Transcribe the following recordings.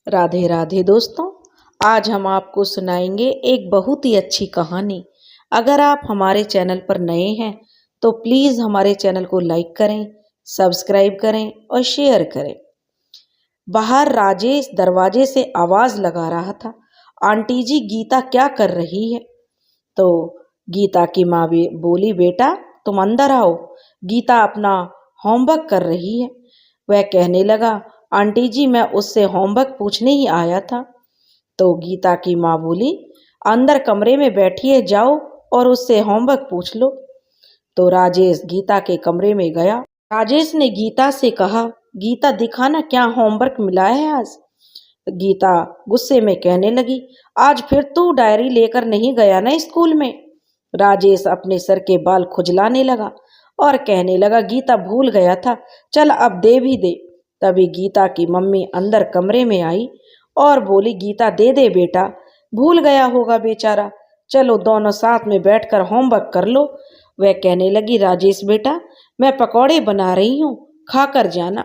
राधे राधे दोस्तों। आज हम आपको सुनाएंगे एक बहुत ही अच्छी कहानी। अगर आप हमारे चैनल पर नए हैं तो प्लीज़ हमारे चैनल को लाइक करें, सब्सक्राइब करें और शेयर करें। बाहर राजेश दरवाजे से आवाज़ लगा रहा था, आंटी जी गीता क्या कर रही है? तो गीता की माँ भी बोली, बेटा तुम अंदर आओ, गीता अपना होमवर्क कर रही है। वह कहने लगा, आंटी जी मैं उससे होमवर्क पूछने ही आया था। तो गीता की माँ बोली, अंदर कमरे में बैठी है, जाओ और उससे होमवर्क पूछ लो। तो राजेश गीता के कमरे में गया। राजेश ने गीता से कहा, गीता दिखाना क्या होमवर्क मिला है आज? गीता गुस्से में कहने लगी, आज फिर तू डायरी लेकर नहीं गया ना स्कूल में? राजेश अपने सर के बाल खुजलाने लगा और कहने लगा, गीता भूल गया था, चल अब दे भी दे। तभी गीता की मम्मी अंदर कमरे में आई और बोली, गीता दे दे बेटा, भूल गया होगा बेचारा, चलो दोनों साथ में बैठकर होमवर्क कर लो। वह कहने लगी, राजेश बेटा मैं पकौड़े बना रही हूँ, खाकर जाना।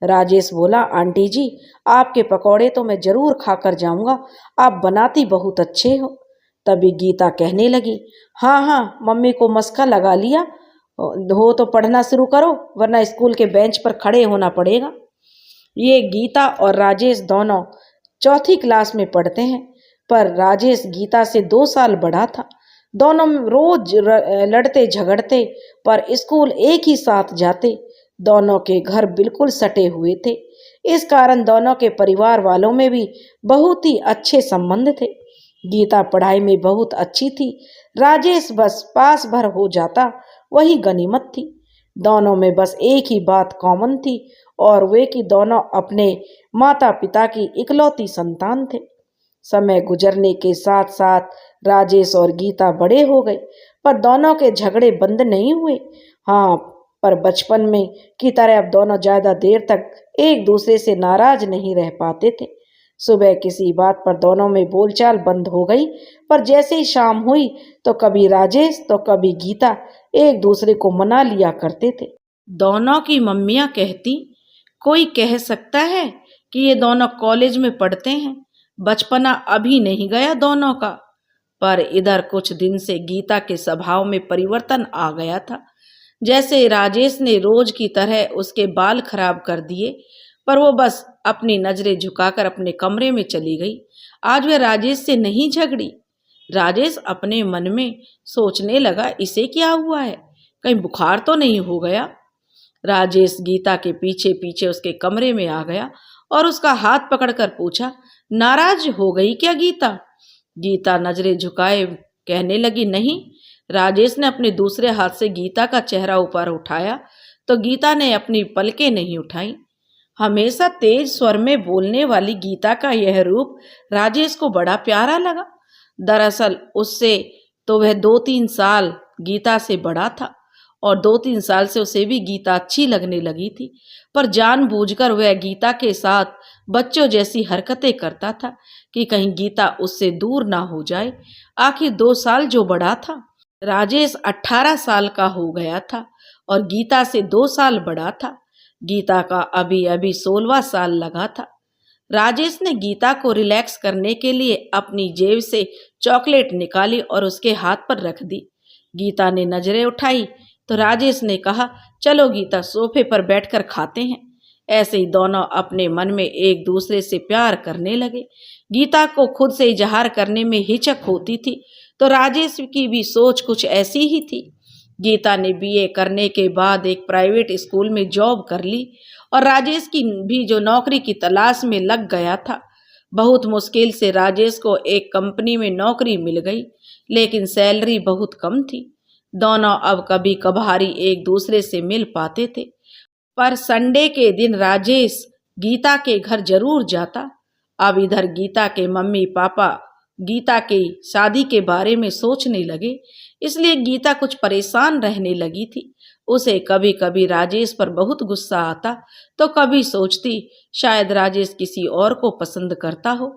राजेश बोला, आंटी जी आपके पकौड़े तो मैं जरूर खाकर जाऊंगा, आप बनाती बहुत अच्छे हो। तभी गीता कहने लगी, हाँ हाँ मम्मी को मस्का लगा लिया हो तो पढ़ना शुरू करो, वरना स्कूल के बेंच पर खड़े होना पड़ेगा। ये गीता और राजेश दोनों चौथी क्लास में पढ़ते हैं, पर राजेश गीता से 2 साल बड़ा था। दोनों रोज लड़ते झगड़ते पर स्कूल एक ही साथ जाते। दोनों के घर बिल्कुल सटे हुए थे, इस कारण दोनों के परिवार वालों में भी बहुत ही अच्छे संबंध थे। गीता पढ़ाई में बहुत अच्छी थी, राजेश बस पास भर हो जाता वही गनीमत थी। दोनों में बस एक ही बात कॉमन थी और वे कि दोनों अपने माता पिता की इकलौती संतान थे। समय गुजरने के साथ साथ राजेश और गीता बड़े हो गए, पर दोनों के झगड़े बंद नहीं हुए। हाँ, पर बचपन में की तरह अब दोनों ज्यादा देर तक एक दूसरे से नाराज नहीं रह पाते थे। सुबह किसी बात पर दोनों में बोलचाल बंद हो गई, पर जैसे ही शाम हुई तो कभी राजेश तो कभी गीता एक दूसरे को मना लिया करते थे। दोनों की मम्मियाँ कहती, कोई कह सकता है कि ये दोनों कॉलेज में पढ़ते हैं, बचपना अभी नहीं गया दोनों का। पर इधर कुछ दिन से गीता के स्वभाव में परिवर्तन आ गया था। जैसे राजेश ने रोज की तरह उसके बाल खराब कर दिए, पर वो बस अपनी नजरें झुकाकर अपने कमरे में चली गई। आज वह राजेश से नहीं झगड़ी। राजेश अपने मन में सोचने लगा, इसे क्या हुआ है, कहीं बुखार तो नहीं हो गया। राजेश गीता के पीछे पीछे उसके कमरे में आ गया और उसका हाथ पकड़कर पूछा, नाराज हो गई क्या गीता? गीता नजरें झुकाए कहने लगी, नहीं। राजेश ने अपने दूसरे हाथ से गीता का चेहरा ऊपर उठाया तो गीता ने अपनी पलकें नहीं उठाई। हमेशा तेज स्वर में बोलने वाली गीता का यह रूप राजेश को बड़ा प्यारा लगा। दरअसल उससे तो वह 2-3 साल गीता से बड़ा था और 2-3 साल से उसे भी गीता अच्छी लगने लगी थी, पर जानबूझकर वह गीता के साथ बच्चों जैसी हरकतें करता था कि कहीं गीता उससे दूर ना हो जाए। आखिर 2 साल जो बड़ा था। राजेश 18 साल का हो गया था और गीता से 2 साल बड़ा था। गीता का अभी अभी 16वां साल लगा था। राजेश ने गीता को रिलैक्स करने के लिए अपनी जेब से चॉकलेट निकाली और उसके हाथ पर रख दी। गीता ने नजरें उठाई तो राजेश ने कहा, चलो गीता सोफे पर बैठकर खाते हैं। ऐसे ही दोनों अपने मन में एक दूसरे से प्यार करने लगे। गीता को खुद से इजहार करने में हिचक होती थी, तो राजेश की भी सोच कुछ ऐसी ही थी। गीता ने बीए करने के बाद एक प्राइवेट स्कूल में जॉब कर ली और राजेश की भी जो नौकरी की तलाश में लग गया था। बहुत मुश्किल से राजेश को एक कंपनी में नौकरी मिल गई, लेकिन सैलरी बहुत कम थी। दोनों अब कभी कभारी एक दूसरे से मिल पाते थे, पर संडे के दिन राजेश गीता के घर जरूर जाता। अब इधर गीता के मम्मी पापा गीता की शादी के बारे में सोचने लगे, इसलिए गीता कुछ परेशान रहने लगी थी। उसे कभी कभी राजेश पर बहुत गुस्सा आता तो कभी सोचती शायद राजेश किसी और को पसंद करता हो।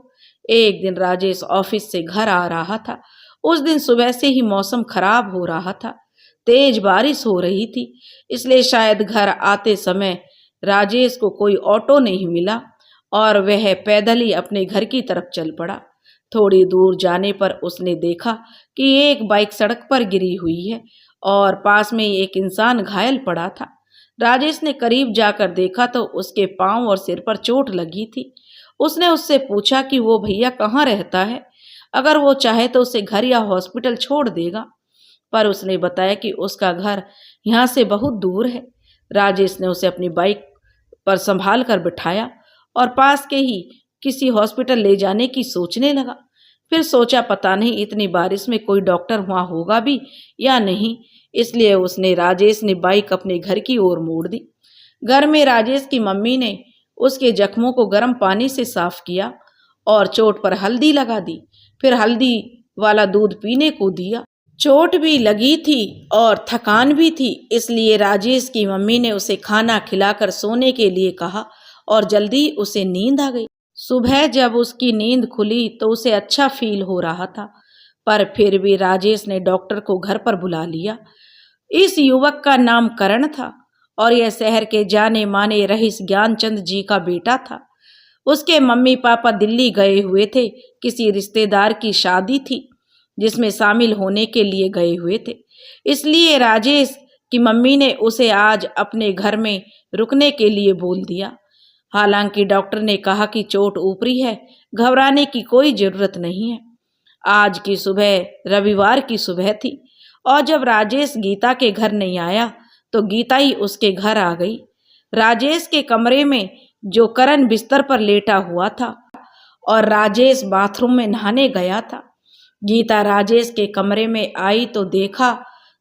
एक दिन राजेश ऑफिस से घर आ रहा था। उस दिन सुबह से ही मौसम खराब हो रहा था, तेज बारिश हो रही थी, इसलिए शायद घर आते समय राजेश को कोई ऑटो नहीं मिला और वह पैदल ही अपने घर की तरफ चल पड़ा। थोड़ी दूर जाने पर उसने देखा कि एक बाइक सड़क पर गिरी हुई है और पास में ही एक इंसान घायल पड़ा था। राजेश ने करीब जाकर देखा तो उसके पांव और सिर पर चोट लगी थी। उसने उससे पूछा कि वो भैया कहाँ रहता है, अगर वो चाहे तो उसे घर या हॉस्पिटल छोड़ देगा, पर उसने बताया कि उसका घर यहाँ से बहुत दूर है। राजेश ने उसे अपनी बाइक पर संभाल कर बिठाया और पास के ही किसी हॉस्पिटल ले जाने की सोचने लगा। फिर सोचा पता नहीं इतनी बारिश में कोई डॉक्टर वहाँ होगा भी या नहीं, इसलिए उसने राजेश ने बाइक अपने घर की ओर मोड़ दी। घर में राजेश की मम्मी ने उसके जख्मों को गर्म पानी से साफ किया और चोट पर हल्दी लगा दी। फिर हल्दी वाला दूध पीने को दिया। चोट भी लगी थी और थकान भी थी, इसलिए राजेश की मम्मी ने उसे खाना खिलाकर सोने के लिए कहा और जल्दी उसे नींद आ गई। सुबह जब उसकी नींद खुली तो उसे अच्छा फील हो रहा था, पर फिर भी राजेश ने डॉक्टर को घर पर बुला लिया। इस युवक का नाम करण था और यह शहर के जाने माने रईस ज्ञानचंद जी का बेटा था। उसके मम्मी पापा दिल्ली गए हुए थे, किसी रिश्तेदार की शादी थी जिसमें शामिल होने के लिए गए हुए थे, इसलिए राजेश की मम्मी ने उसे आज अपने घर में रुकने के लिए बोल दिया। हालांकि डॉक्टर ने कहा कि चोट ऊपरी है, घबराने की कोई जरूरत नहीं है। आज की सुबह रविवार की सुबह थी और जब राजेश गीता के घर नहीं आया तो गीता ही उसके घर आ गई। राजेश के कमरे में जो करण बिस्तर पर लेटा हुआ था और राजेश बाथरूम में नहाने गया था। गीता राजेश के कमरे में आई तो देखा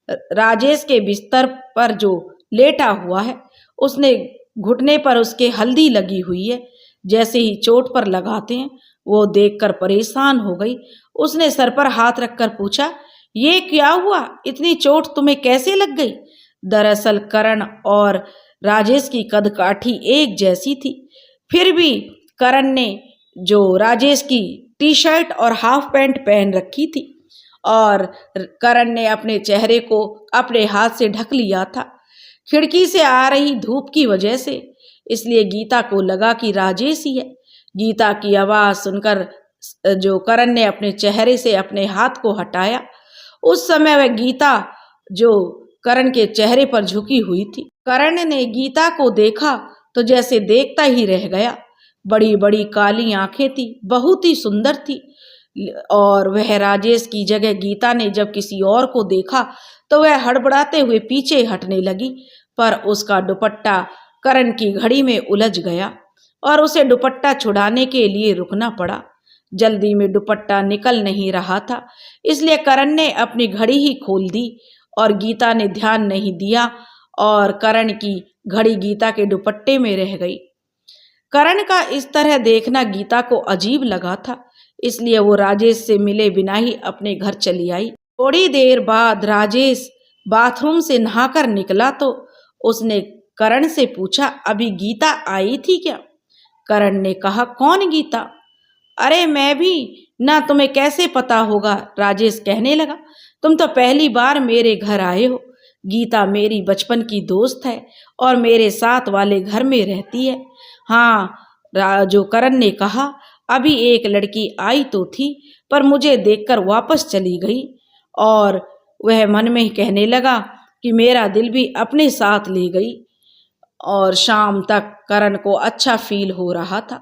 राजेश के बिस्तर पर जो लेटा हुआ है उसने घुटने पर उसके हल्दी लगी हुई है, जैसे ही चोट पर लगाते हैं। वो देखकर परेशान हो गई। उसने सर पर हाथ रखकर पूछा, ये क्या हुआ, इतनी चोट तुम्हें कैसे लग गई? दरअसल करण और राजेश की कदकाठी एक जैसी थी, फिर भी करण ने जो राजेश की टी शर्ट और हाफ पैंट पहन रखी थी और करण ने अपने चेहरे को अपने हाथ से ढक लिया था खिड़की से आ रही धूप की वजह से, इसलिए गीता को लगा कि राजेश ही है। गीता की आवाज सुनकर जो करण ने अपने चेहरे से अपने हाथ को हटाया, उस समय वह गीता जो करण के चेहरे पर झुकी हुई थी। करण ने गीता को देखा तो जैसे देखता ही रह गया। बड़ी बड़ी काली आंखें थी, बहुत ही सुंदर थी। और वह राजेश की जगह गीता ने जब किसी और को देखा तो वह हड़बड़ाते हुए पीछे हटने लगी, पर उसका दुपट्टा करण की घड़ी में उलझ गया और उसे दुपट्टा छुड़ाने के लिए रुकना पड़ा। जल्दी में दुपट्टा निकल नहीं रहा था, इसलिए करण ने अपनी घड़ी ही खोल दी और गीता ने ध्यान नहीं दिया और करण की घड़ी गीता के दुपट्टे में रह गई। करण का इस तरह देखना गीता को अजीब लगा था, इसलिए वो राजेश से मिले बिना ही अपने घर चली आई। थोड़ी देर बाद राजेश बाथरूम से नहाकर निकला तो उसने करण से पूछा, अभी गीता आई थी क्या? करण ने कहा, कौन गीता? अरे मैं भी ना, तुम्हें कैसे पता होगा? राजेश कहने लगा, तुम तो पहली बार मेरे घर आए हो। गीता मेरी बचपन की दोस्त है और मेरे साथ वाले घर में रहती है। हाँ, जो करण ने कहा, अभी एक लड़की आई तो थी पर मुझे देखकर वापस चली गई। और वह मन में ही कहने लगा कि मेरा दिल भी अपने साथ ले गई। और शाम तक करण को अच्छा फील हो रहा था,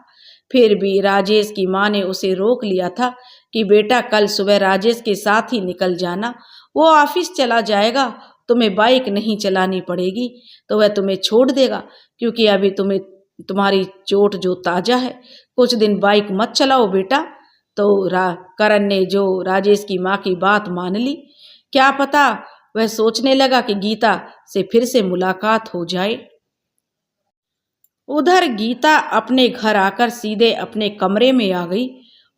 फिर भी राजेश की माँ ने उसे रोक लिया था कि बेटा कल सुबह राजेश के साथ ही निकल जाना, वो ऑफिस चला जाएगा, तुम्हें बाइक नहीं चलानी पड़ेगी, तो वह तुम्हें छोड़ देगा, क्योंकि अभी तुम्हारी चोट जो ताज़ा है, कुछ दिन बाइक मत चलाओ बेटा। तो करण ने जो राजेश की माँ की बात मान ली। क्या पता वह सोचने लगा कि गीता से फिर से मुलाकात हो जाए। उधर गीता अपने घर आकर सीधे अपने कमरे में आ गई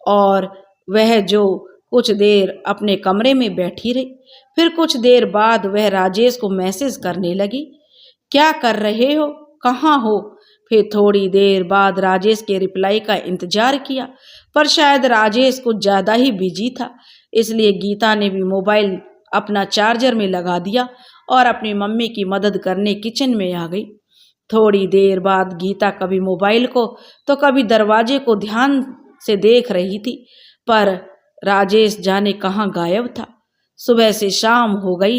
और वह जो कुछ देर अपने कमरे में बैठी रही। फिर कुछ देर बाद वह राजेश को मैसेज करने लगी, क्या कर रहे हो, कहाँ हो? फिर थोड़ी देर बाद राजेश के रिप्लाई का इंतजार किया, पर शायद राजेश कुछ ज़्यादा ही बिजी था, इसलिए गीता ने भी मोबाइल अपना चार्जर में लगा दिया और अपनी मम्मी की मदद करने किचन में आ गई। थोड़ी देर बाद गीता कभी मोबाइल को तो कभी दरवाजे को ध्यान से देख रही थी, पर राजेश जाने कहाँ गायब था। सुबह से शाम हो गई।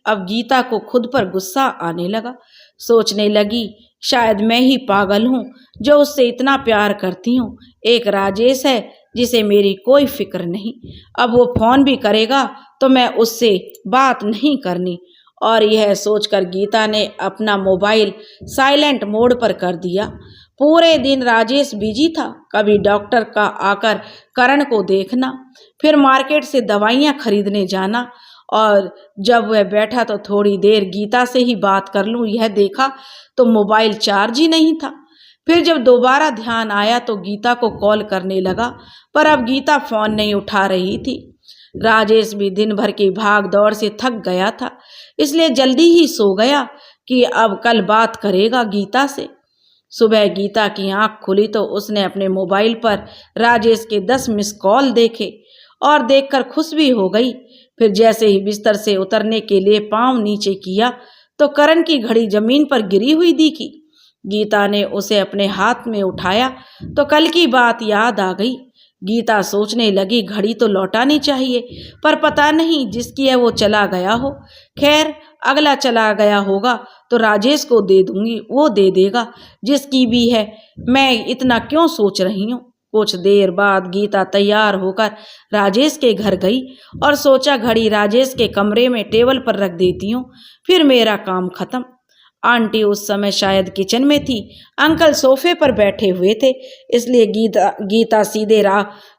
अब गीता को खुद पर गुस्सा आने लगा। सोचने लगी, शायद मैं ही पागल हूँ जो उससे इतना प्यार करती हूँ। एक राजेश है जिसे मेरी कोई फिक्र नहीं। अब वो फोन भी करेगा तो मैं उससे बात नहीं करनी। और यह सोचकर गीता ने अपना मोबाइल साइलेंट मोड पर कर दिया। पूरे दिन राजेश बिजी था। कभी डॉक्टर का आकर करण को देखना, फिर मार्केट से दवाइयाँ खरीदने जाना, और जब वह बैठा तो थोड़ी देर गीता से ही बात कर लूँ यह देखा तो मोबाइल चार्ज ही नहीं था। फिर जब दोबारा ध्यान आया तो गीता को कॉल करने लगा, पर अब गीता फोन नहीं उठा रही थी। राजेश भी दिन भर की भाग दौड़ से थक गया था, इसलिए जल्दी ही सो गया कि अब कल बात करेगा गीता से। सुबह गीता की आंख खुली तो उसने अपने मोबाइल पर राजेश के 10 मिस कॉल देखे और देखकर खुश भी हो गई। फिर जैसे ही बिस्तर से उतरने के लिए पांव नीचे किया तो करण की घड़ी जमीन पर गिरी हुई दिखी। गीता ने उसे अपने हाथ में उठाया तो कल की बात याद आ गई। गीता सोचने लगी, घड़ी तो लौटानी चाहिए, पर पता नहीं जिसकी है वो चला गया हो। खैर, अगला चला गया होगा तो राजेश को दे दूंगी, वो दे देगा। जिसकी भी है, मैं इतना क्यों सोच रही हूँ। कुछ देर बाद गीता तैयार होकर राजेश के घर गई और सोचा घड़ी राजेश के कमरे में टेबल पर रख देती हूँ, फिर मेरा काम खत्म। आंटी उस समय शायद किचन में थी, अंकल सोफे पर बैठे हुए थे, इसलिए गीता सीधे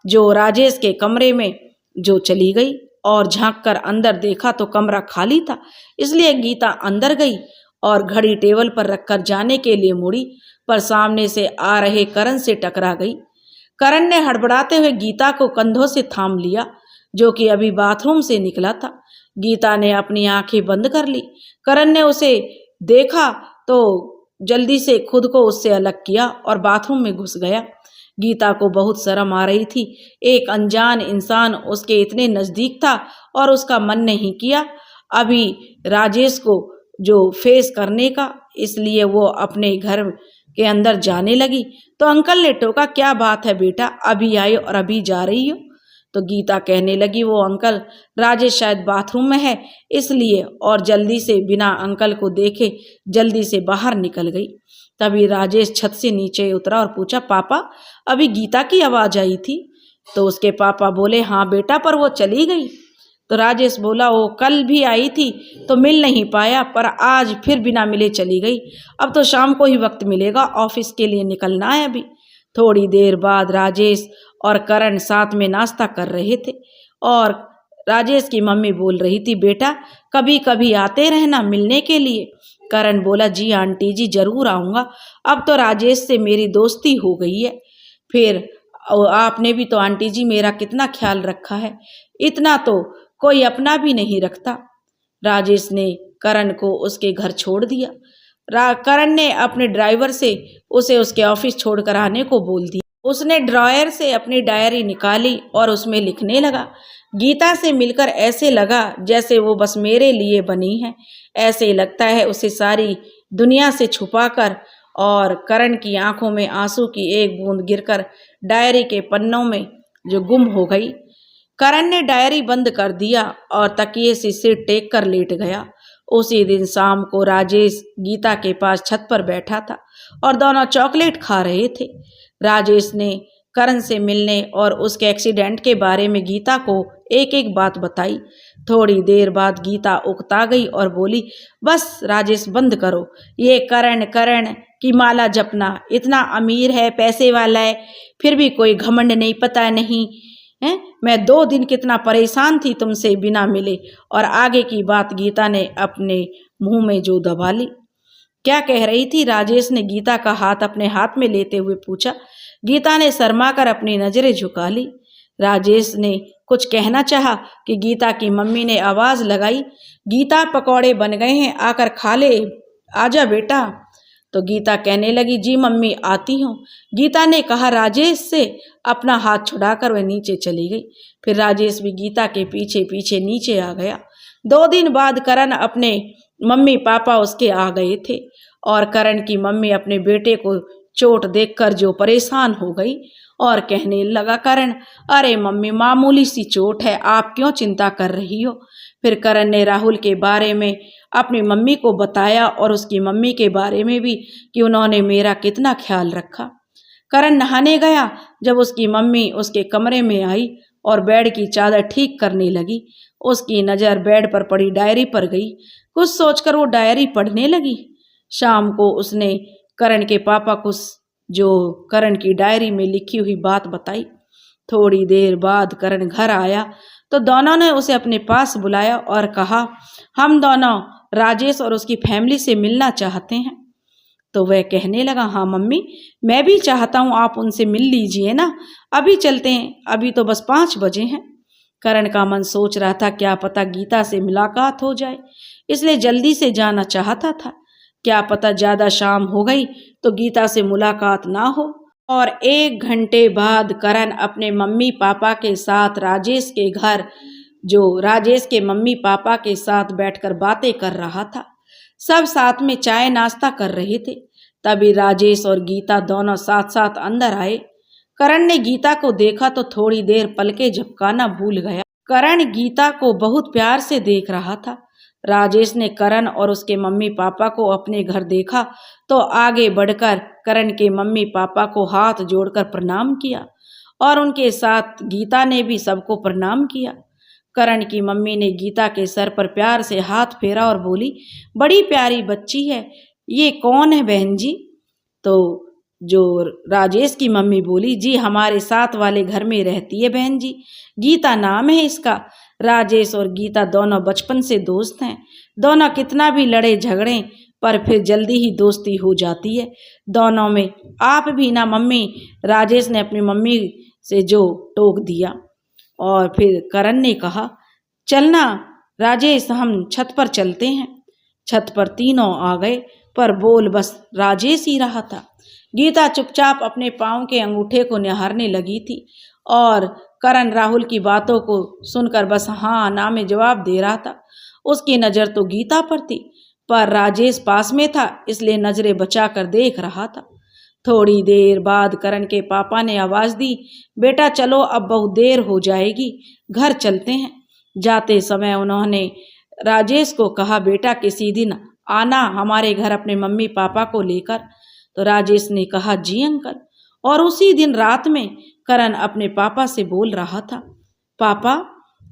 जो राजेश के कमरे में जो चली गई और झांक कर अंदर देखा तो कमरा खाली था। इसलिए गीता अंदर गई और घड़ी टेबल पर रखकर जाने के लिए मुड़ी, पर सामने से आ रहे करण से टकरा गई। करण ने हड़बड़ाते हुए गीता को कंधों से थाम लिया, जो कि अभी बाथरूम से निकला था। गीता ने अपनी आंखें बंद कर ली। करण ने उसे देखा तो जल्दी से खुद को उससे अलग किया और बाथरूम में घुस गया। गीता को बहुत शर्म आ रही थी। एक अनजान इंसान उसके इतने नज़दीक था और उसका मन नहीं किया अभी राजेश को जो फेस करने का, इसलिए वो अपने घर के अंदर जाने लगी तो अंकल ने टोका, क्या बात है बेटा, अभी आई और अभी जा रही हो। तो गीता कहने लगी, वो अंकल, राजेश शायद बाथरूम में है इसलिए, और जल्दी से बिना अंकल को देखे जल्दी से बाहर निकल गई। तभी राजेश छत से नीचे उतरा और पूछा, पापा, अभी गीता की आवाज़ आई थी। तो उसके पापा बोले, हाँ बेटा, पर वो चली गई। तो राजेश बोला, वो कल भी आई थी तो मिल नहीं पाया, पर आज फिर बिना मिले चली गई। अब तो शाम को ही वक्त मिलेगा, ऑफिस के लिए निकलना है अभी। थोड़ी देर बाद राजेश और करण साथ में नाश्ता कर रहे थे और राजेश की मम्मी बोल रही थी, बेटा कभी कभी आते रहना मिलने के लिए। करण बोला, जी आंटी जी, जरूर आऊँगा, अब तो राजेश से मेरी दोस्ती हो गई है। फिर आपने भी तो आंटी जी मेरा कितना ख्याल रखा है, इतना तो कोई अपना भी नहीं रखता। राजेश ने करण को उसके घर छोड़ दिया। करण ने अपने ड्राइवर से उसे उसके ऑफिस छोड़कर आने को बोल दिया। उसने ड्रॉयर से अपनी डायरी निकाली और उसमें लिखने लगा, गीता से मिलकर ऐसे लगा जैसे वो बस मेरे लिए बनी है। ऐसे लगता है उसे सारी दुनिया से छुपाकर। और करण की आंखों में आंसू की एक बूंद गिरकर डायरी के पन्नों में जो गुम हो गई। करण ने डायरी बंद कर दिया और तकिए से सिर टेक कर लेट गया। उसी दिन शाम को राजेश गीता के पास छत पर बैठा था और दोनों चॉकलेट खा रहे थे। राजेश ने करण से मिलने और उसके एक्सीडेंट के बारे में गीता को एक एक बात बताई। थोड़ी देर बाद गीता उकता गई और बोली, बस राजेश बंद करो, ये करण करण की माला जपना। इतना अमीर है, पैसे वाला है, फिर भी कोई घमंड नहीं, पता नहीं है। मैं 2 दिन कितना परेशान थी तुमसे बिना मिले। और आगे की बात गीता ने अपने मुंह में जो दबा ली। क्या कह रही थी, राजेश ने गीता का हाथ अपने हाथ में लेते हुए पूछा। गीता ने शर्मा कर अपनी नजरें झुका ली। राजेश ने कुछ कहना चाहा कि गीता की मम्मी ने आवाज लगाई, गीता पकौड़े बन गए हैं, आकर खा ले, आजा बेटा। तो गीता कहने लगी, जी मम्मी आती हूँ। गीता ने कहा राजेश से अपना हाथ छुड़ाकर वह नीचे चली गई। फिर राजेश भी गीता के पीछे पीछे नीचे आ गया। 2 दिन बाद करण अपने मम्मी पापा उसके आ गए थे और करण की मम्मी अपने बेटे को चोट देखकर जो परेशान हो गई और कहने लगा करण, अरे मम्मी मामूली सी चोट है, आप क्यों चिंता कर रही हो। फिर करण ने राहुल के बारे में अपनी मम्मी को बताया और उसकी मम्मी के बारे में भी कि उन्होंने मेरा कितना ख्याल रखा। करण नहाने गया। जब उसकी मम्मी उसके कमरे में आई और बेड की चादर ठीक करने लगी, उसकी नज़र बेड पर पड़ी डायरी पर गई। कुछ सोचकर वो डायरी पढ़ने लगी। शाम को उसने करण के पापा को जो करण की डायरी में लिखी हुई बात बताई। थोड़ी देर बाद करण घर आया तो दोनों ने उसे अपने पास बुलाया और कहा, हम दोनों राजेश और उसकी फैमिली से मिलना चाहते हैं। तो वह कहने लगा, हाँ मम्मी, मैं भी चाहता हूँ, आप उनसे मिल लीजिए ना, अभी चलते हैं, अभी तो बस 5 बजे हैं। करण का मन सोच रहा था क्या पता गीता से मुलाकात हो जाए, इसलिए जल्दी से जाना चाहता था। क्या पता ज़्यादा शाम हो गई तो गीता से मुलाकात ना हो। और 1 घंटे बाद करण अपने मम्मी पापा के साथ राजेश के घर, जो राजेश के मम्मी पापा के साथ बैठकर बातें कर रहा था। सब साथ में चाय नाश्ता कर रहे थे। तभी राजेश और गीता दोनों साथ साथ अंदर आए। करण ने गीता को देखा तो थोड़ी देर पलकें झपकाना भूल गया। करण गीता को बहुत प्यार से देख रहा था। राजेश ने करण और उसके मम्मी पापा को अपने घर देखा तो आगे बढ़कर करण के मम्मी पापा को हाथ जोड़कर प्रणाम किया और उनके साथ गीता ने भी सबको प्रणाम किया। करण की मम्मी ने गीता के सर पर प्यार से हाथ फेरा और बोली, बड़ी प्यारी बच्ची है, ये कौन है बहन जी। तो जो राजेश की मम्मी बोली, जी हमारे साथ वाले घर में रहती है बहन जी, गीता नाम है इसका। राजेश और गीता दोनों बचपन से दोस्त हैं। दोनों कितना भी लड़े झगड़े पर फिर जल्दी ही दोस्ती हो जाती है दोनों में। आप भी ना मम्मी, राजेश ने अपनी मम्मी से जो टोक दिया। और फिर करण ने कहा, चलना राजेश, हम छत पर चलते हैं। छत पर तीनों आ गए पर बोल बस राजेश ही रहा था। गीता चुपचाप अपने पाँव के अंगूठे को निहारने लगी थी और करण राहुल की बातों को सुनकर बस हाँ ना में जवाब दे रहा था। उसकी नज़र तो गीता पर थी पर राजेश पास में था, इसलिए नज़रें बचाकर देख रहा था। थोड़ी देर बाद करण के पापा ने आवाज़ दी, बेटा चलो अब बहुत देर हो जाएगी, घर चलते हैं। जाते समय उन्होंने राजेश को कहा, बेटा किसी दिन आना हमारे घर अपने मम्मी पापा को लेकर। तो राजेश ने कहा, जी अंकल। और उसी दिन रात में करण अपने पापा से बोल रहा था, पापा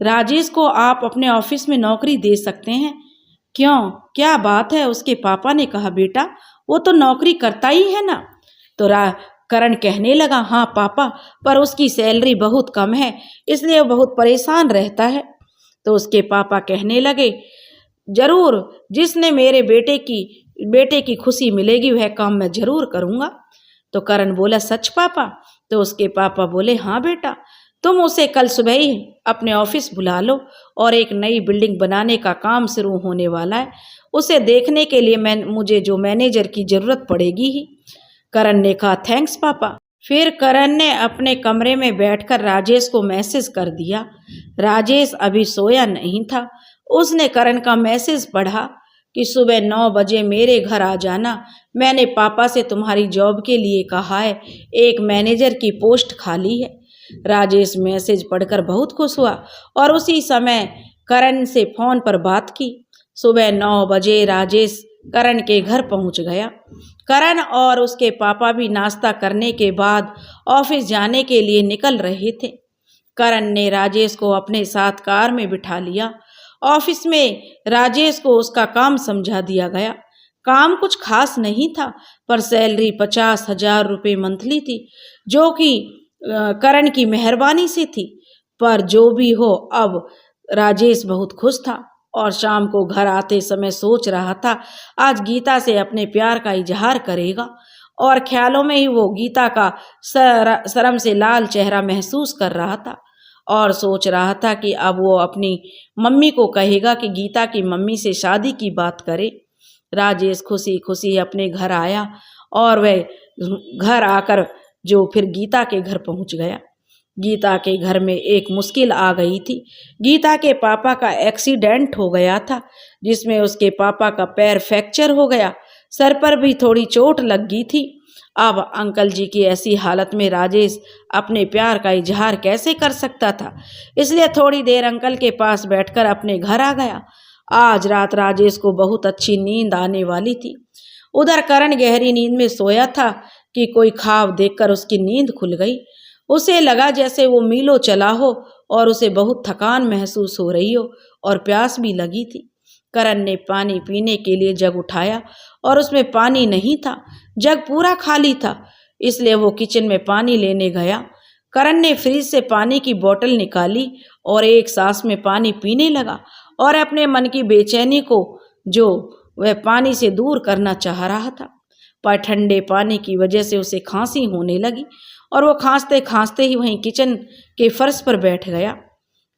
राजेश को आप अपने ऑफिस में नौकरी दे सकते हैं। क्यों, क्या बात है। उसके पापा ने कहा, बेटा वो तो नौकरी करता ही है ना। तो करण कहने लगा, हाँ पापा, पर उसकी सैलरी बहुत कम है, इसलिए वो बहुत परेशान रहता है। तो उसके पापा कहने लगे, जरूर, जिसने मेरे बेटे की खुशी मिलेगी वह काम मैं जरूर करूँगा। तो करण बोला, सच पापा। तो उसके पापा बोले, हाँ बेटा, तुम उसे कल सुबह ही अपने ऑफिस बुला लो और एक नई बिल्डिंग बनाने का काम शुरू होने वाला है, उसे देखने के लिए मुझे जो मैनेजर की ज़रूरत पड़ेगी ही। करण ने कहा, थैंक्स पापा। फिर करण ने अपने कमरे में बैठकर राजेश को मैसेज कर दिया। राजेश अभी सोया नहीं था। उसने करण का मैसेज पढ़ा कि सुबह 9 बजे मेरे घर आ जाना, मैंने पापा से तुम्हारी जॉब के लिए कहा है, एक मैनेजर की पोस्ट खाली है। राजेश मैसेज पढ़कर बहुत खुश हुआ और उसी समय करण से फ़ोन पर बात की। सुबह 9 बजे राजेश करण के घर पहुंच गया। करण और उसके पापा भी नाश्ता करने के बाद ऑफिस जाने के लिए निकल रहे थे। करण ने राजेश को अपने साथ कार में बिठा लिया। ऑफिस में राजेश को उसका काम समझा दिया गया। काम कुछ खास नहीं था पर सैलरी 50,000 रुपये मंथली थी, जो कि करण की मेहरबानी से थी। पर जो भी हो, अब राजेश बहुत खुश था और शाम को घर आते समय सोच रहा था आज गीता से अपने प्यार का इजहार करेगा। और ख्यालों में ही वो गीता का शर्म से लाल चेहरा महसूस कर रहा था और सोच रहा था कि अब वो अपनी मम्मी को कहेगा कि गीता की मम्मी से शादी की बात करे। राजेश खुशी खुशी अपने घर आया और वह घर आकर जो फिर गीता के घर पहुंच गया। गीता के घर में एक मुश्किल आ गई थी। गीता के पापा का एक्सीडेंट हो गया था, जिसमें उसके पापा का पैर फ्रैक्चर हो गया। सर पर भी थोड़ी चोट लग गई थी। अब अंकल जी की ऐसी हालत में राजेश अपने प्यार का इजहार कैसे कर सकता था, इसलिए थोड़ी देर अंकल के पास बैठकर अपने घर आ गया। आज रात राजेश को बहुत अच्छी नींद आने वाली थी। उधर करण गहरी नींद में सोया था कि कोई ख्वाब देखकर उसकी नींद खुल गई। उसे लगा जैसे वो मीलों चला हो और उसे बहुत थकान महसूस हो रही हो और प्यास भी लगी थी। करण ने पानी पीने के लिए जग उठाया और उसमें पानी नहीं था, जग पूरा खाली था, इसलिए वो किचन में पानी लेने गया। करण ने फ्रिज से पानी की बोतल निकाली और एक सांस में पानी पीने लगा और अपने मन की बेचैनी को जो वह पानी से दूर करना चाह रहा था। पर ठंडे पानी की वजह से उसे खांसी होने लगी और वो खांसते खांसते ही वहीं किचन के फर्श पर बैठ गया।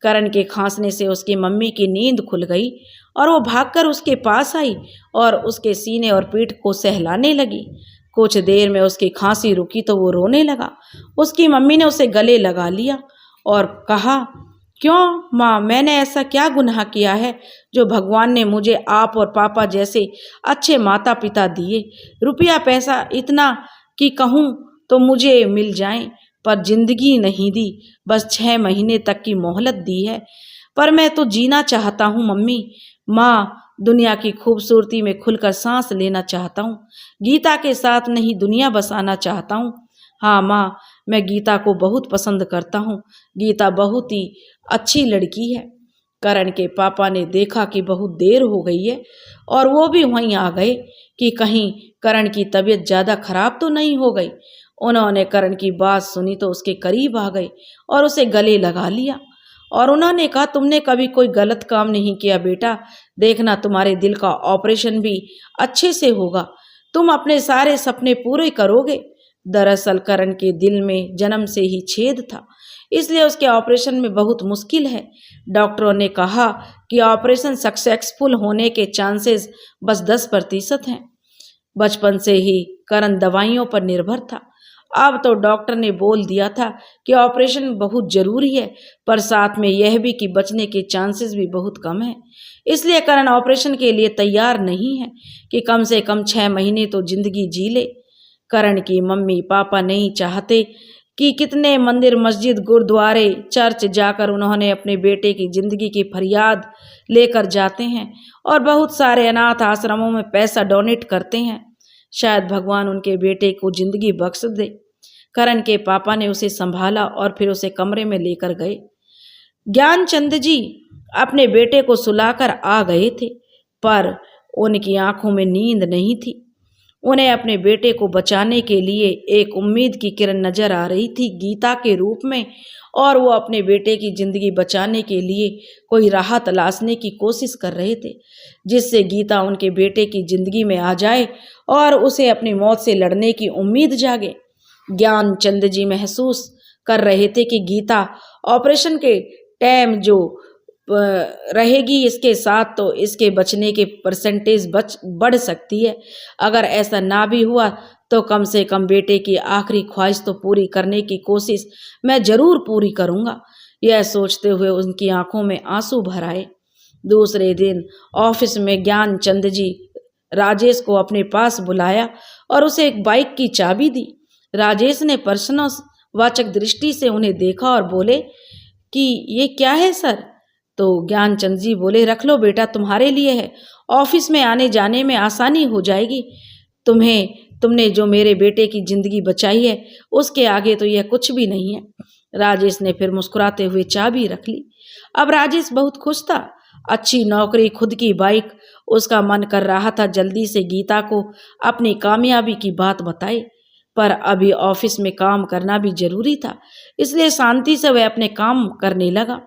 करण के खांसने से उसकी मम्मी की नींद खुल गई और वो भागकर उसके पास आई और उसके सीने और पीठ को सहलाने लगी। कुछ देर में उसकी खांसी रुकी तो वो रोने लगा। उसकी मम्मी ने उसे गले लगा लिया और कहा, क्यों माँ, मैंने ऐसा क्या गुनाह किया है जो भगवान ने मुझे आप और पापा जैसे अच्छे माता पिता दिए। रुपया पैसा इतना कि कहूँ तो मुझे मिल जाए, पर जिंदगी नहीं दी, बस 6 महीने तक की मोहलत दी है। पर मैं तो जीना चाहता हूँ मम्मी। माँ, दुनिया की खूबसूरती में खुलकर सांस लेना चाहता हूँ। गीता के साथ नहीं दुनिया बसाना चाहता हूँ। हाँ माँ, मैं गीता को बहुत पसंद करता हूँ। गीता बहुत ही अच्छी लड़की है। करण के पापा ने देखा कि बहुत देर हो गई है और वो भी वहीं आ गए कि कहीं करण की तबीयत ज़्यादा खराब तो नहीं हो गई। उन्होंने करण की बात सुनी तो उसके करीब आ गए और उसे गले लगा लिया और उन्होंने कहा, तुमने कभी कोई गलत काम नहीं किया बेटा। देखना, तुम्हारे दिल का ऑपरेशन भी अच्छे से होगा। तुम अपने सारे सपने पूरे करोगे। दरअसल करण के दिल में जन्म से ही छेद था, इसलिए उसके ऑपरेशन में बहुत मुश्किल है। डॉक्टरों ने कहा कि ऑपरेशन सक्सेसफुल होने के चांसेस बस 10% हैं। बचपन से ही करण दवाइयों पर निर्भर था। अब तो डॉक्टर ने बोल दिया था कि ऑपरेशन बहुत जरूरी है, पर साथ में यह भी कि बचने के चांसेस भी बहुत कम हैं। इसलिए करण ऑपरेशन के लिए तैयार नहीं है कि कम से कम 6 महीने तो जिंदगी जी ले। करण की मम्मी पापा नहीं चाहते कि कितने मंदिर, मस्जिद, गुरुद्वारे, चर्च जाकर उन्होंने अपने बेटे की जिंदगी की फरियाद लेकर जाते हैं और बहुत सारे अनाथ आश्रमों में पैसा डोनेट करते हैं। शायद भगवान उनके बेटे को जिंदगी बख्श दे। करण के पापा ने उसे संभाला और फिर उसे कमरे में लेकर गए। ज्ञानचंद जी अपने बेटे को सुलाकर आ गए थे, पर उनकी आंखों में नींद नहीं थी। उन्हें अपने बेटे को बचाने के लिए एक उम्मीद की किरण नजर आ रही थी गीता के रूप में, और वो अपने बेटे की जिंदगी बचाने के लिए कोई राह तलाशने की कोशिश कर रहे थे, जिससे गीता उनके बेटे की जिंदगी में आ जाए और उसे अपनी मौत से लड़ने की उम्मीद जागे। ज्ञानचंद जी महसूस कर रहे थे कि गीता ऑपरेशन के टाइम जो रहेगी, इसके साथ तो इसके बचने के परसेंटेज बढ़ सकती है। अगर ऐसा ना भी हुआ तो कम से कम बेटे की आखिरी ख्वाहिश तो पूरी करने की कोशिश मैं जरूर पूरी करूँगा। यह सोचते हुए उनकी आंखों में आंसू भर आए। दूसरे दिन ऑफिस में ज्ञानचंद जी राजेश को अपने पास बुलाया और उसे एक बाइक की चाबी दी। राजेश ने प्रश्नवाचक दृष्टि से उन्हें देखा और बोले कि ये क्या है सर? तो ज्ञानचंद जी बोले, रख लो बेटा, तुम्हारे लिए है। ऑफिस में आने जाने में आसानी हो जाएगी। तुमने जो मेरे बेटे की जिंदगी बचाई है उसके आगे तो यह कुछ भी नहीं है। राजेश ने फिर मुस्कुराते हुए चाबी रख ली। अब राजेश बहुत खुश था। अच्छी नौकरी, खुद की बाइक, उसका मन कर रहा था जल्दी से गीता को अपनी कामयाबी की बात बताए, पर अभी ऑफिस में काम करना भी जरूरी था, इसलिए शांति से वह अपने काम करने लगा।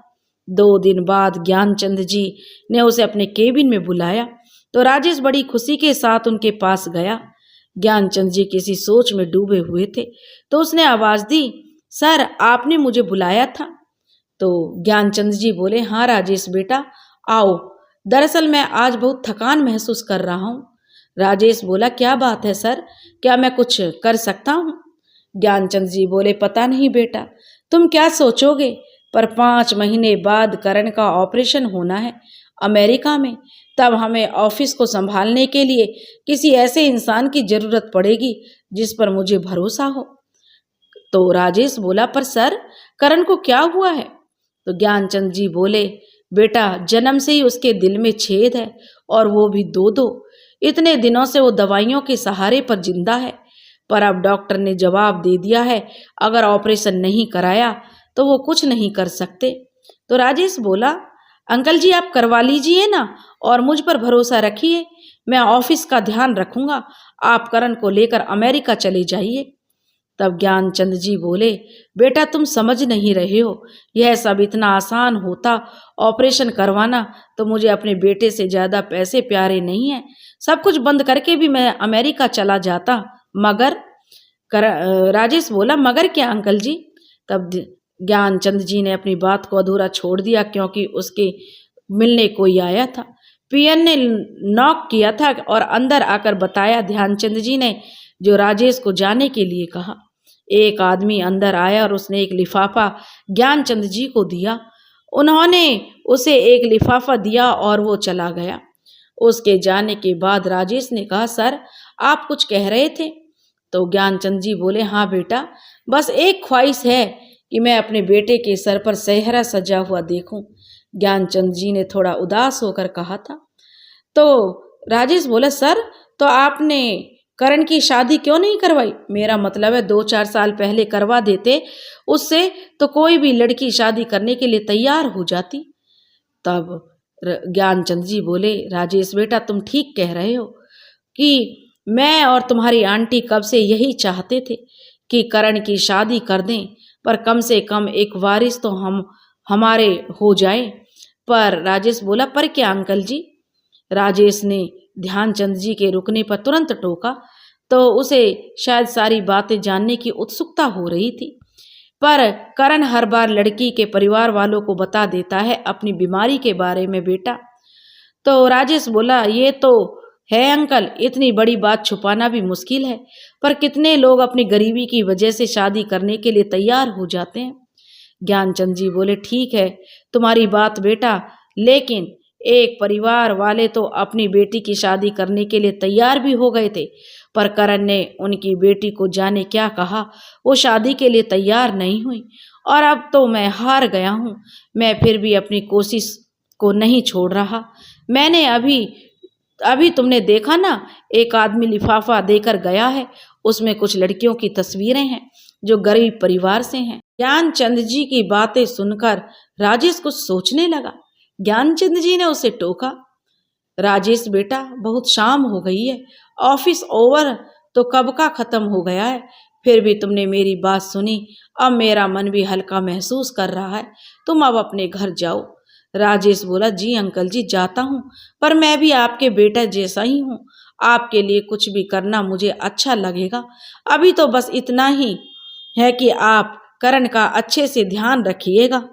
2 दिन बाद ज्ञानचंद जी ने उसे अपने केबिन में बुलाया तो राजेश बड़ी खुशी के साथ उनके पास गया। ज्ञानचंद जी किसी सोच में डूबे हुए थे तो उसने आवाज दी, सर आपने मुझे बुलाया था? तो ज्ञानचंद जी बोले, हाँ राजेश बेटा, आओ। दरअसल मैं आज बहुत थकान महसूस कर रहा हूँ। राजेश बोला, क्या बात है सर, क्या मैं कुछ कर सकता हूँ? ज्ञानचंद जी बोले, पता नहीं बेटा तुम क्या सोचोगे, पर 5 महीने बाद करण का ऑपरेशन होना है अमेरिका में। तब हमें ऑफिस को संभालने के लिए किसी ऐसे इंसान की जरूरत पड़ेगी जिस पर मुझे भरोसा हो। तो राजेश बोला, पर सर करण को क्या हुआ है? तो ज्ञानचंद जी बोले, बेटा जन्म से ही उसके दिल में छेद है और वो भी दो दो। इतने दिनों से वो दवाइयों के सहारे पर जिंदा है, पर अब डॉक्टर ने जवाब दे दिया है अगर ऑपरेशन नहीं कराया तो वो कुछ नहीं कर सकते। तो राजेश बोला, अंकल जी आप करवा लीजिए ना और मुझ पर भरोसा रखिए, मैं ऑफिस का ध्यान रखूंगा, आप करण को लेकर अमेरिका चले जाइए। तब ज्ञानचंद जी बोले, बेटा तुम समझ नहीं रहे हो, यह सब इतना आसान होता ऑपरेशन करवाना तो मुझे अपने बेटे से ज्यादा पैसे प्यारे नहीं हैं। सब कुछ बंद करके भी मैं अमेरिका चला जाता, मगर राजेश बोला, मगर क्या अंकल जी? तब ज्ञानचंद जी ने अपनी बात को अधूरा छोड़ दिया क्योंकि उसके मिलने कोई आया था। पीएन ने नॉक किया था और अंदर आकर बताया, ध्यानचंद जी ने जो राजेश को जाने के लिए कहा। एक आदमी अंदर आया और उसने एक लिफाफा ज्ञानचंद जी को दिया। उन्होंने उसे एक लिफाफा दिया और वो चला गया। उसके जाने के बाद राजेश ने कहा, सर आप कुछ कह रहे थे? तो ज्ञानचंद जी बोले, हाँ बेटा, बस एक ख्वाहिश है कि मैं अपने बेटे के सर पर सेहरा सजा हुआ देखूं। ज्ञानचंद जी ने थोड़ा उदास होकर कहा था। तो राजेश बोले, सर तो आपने करण की शादी क्यों नहीं करवाई? मेरा मतलब है 2-4 साल पहले करवा देते, उससे तो कोई भी लड़की शादी करने के लिए तैयार हो जाती। तब ज्ञानचंद जी बोले, राजेश बेटा तुम ठीक कह रहे हो कि मैं और तुम्हारी आंटी कब से यही चाहते थे कि करण की शादी कर दें, पर कम से कम एक वारिस तो हमारे हो जाए। पर राजेश बोला, पर क्या अंकल जी? राजेश ने ध्यानचंद जी के रुकने पर तुरंत टोका, तो उसे शायद सारी बातें जानने की उत्सुकता हो रही थी। पर करण हर बार लड़की के परिवार वालों को बता देता है अपनी बीमारी के बारे में बेटा। तो राजेश बोला, ये तो है अंकल, इतनी बड़ी बात छुपाना भी मुश्किल है, पर कितने लोग अपनी गरीबी की वजह से शादी करने के लिए तैयार हो जाते हैं। ज्ञानचंद जी बोले, ठीक है तुम्हारी बात बेटा, लेकिन एक परिवार वाले तो अपनी बेटी की शादी करने के लिए तैयार भी हो गए थे, पर करण ने उनकी बेटी को जाने क्या कहा, वो शादी के लिए तैयार नहीं हुई और अब तो मैं हार गया हूँ। मैं फिर भी अपनी कोशिश को नहीं छोड़ रहा। मैंने अभी तुमने देखा ना, एक आदमी लिफाफा देकर गया है, उसमें कुछ लड़कियों की तस्वीरें हैं जो गरीब परिवार से हैं। ज्ञानचंद जी की बातें सुनकर राजेश कुछ सोचने लगा। ज्ञानचंद जी ने उसे टोका, राजेश बेटा बहुत शाम हो गई है, ऑफिस ओवर तो कब का खत्म हो गया है, फिर भी तुमने मेरी बात सुनी, अब मेरा मन भी हल्का महसूस कर रहा है, तुम अब अपने घर जाओ। राजेश बोला, जी अंकल जी जाता हूँ, पर मैं भी आपके बेटा जैसा ही हूँ, आपके लिए कुछ भी करना मुझे अच्छा लगेगा। अभी तो बस इतना ही है कि आप करण का अच्छे से ध्यान रखिएगा।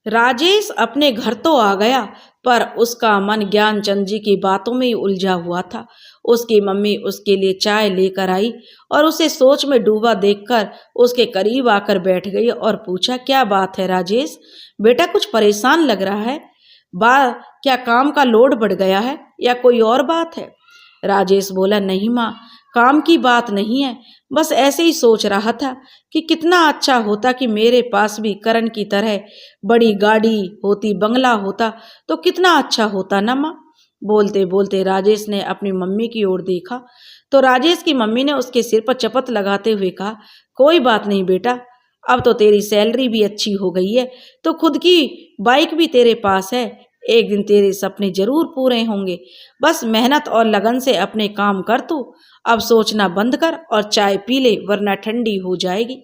राजेश अपने घर तो आ गया, पर उसका मन ज्ञानचंद जी की बातों में ही उलझा हुआ था। उसकी मम्मी उसके लिए चाय लेकर आई और उसे सोच में डूबा देखकर उसके करीब आकर बैठ गई और पूछा, क्या बात है राजेश बेटा, कुछ परेशान लग रहा है? क्या काम का लोड बढ़ गया है या कोई और बात है? राजेश बोला, नहीं माँ, काम की बात नहीं है, बस ऐसे ही सोच रहा था कि कितना अच्छा होता कि मेरे पास भी करण की तरह बड़ी गाड़ी होती, बंगला होता तो कितना अच्छा होता ना माँ। बोलते बोलते राजेश ने अपनी मम्मी की ओर देखा तो राजेश की मम्मी ने उसके सिर पर चपत लगाते हुए कहा, कोई बात नहीं बेटा, अब तो तेरी सैलरी भी अच्छी हो गई है, तो खुद की बाइक भी तेरे पास है, एक दिन तेरे सपने जरूर पूरे होंगे, बस मेहनत और लगन से अपने काम कर तू, अब सोचना बंद कर और चाय पी ले वरना ठंडी हो जाएगी।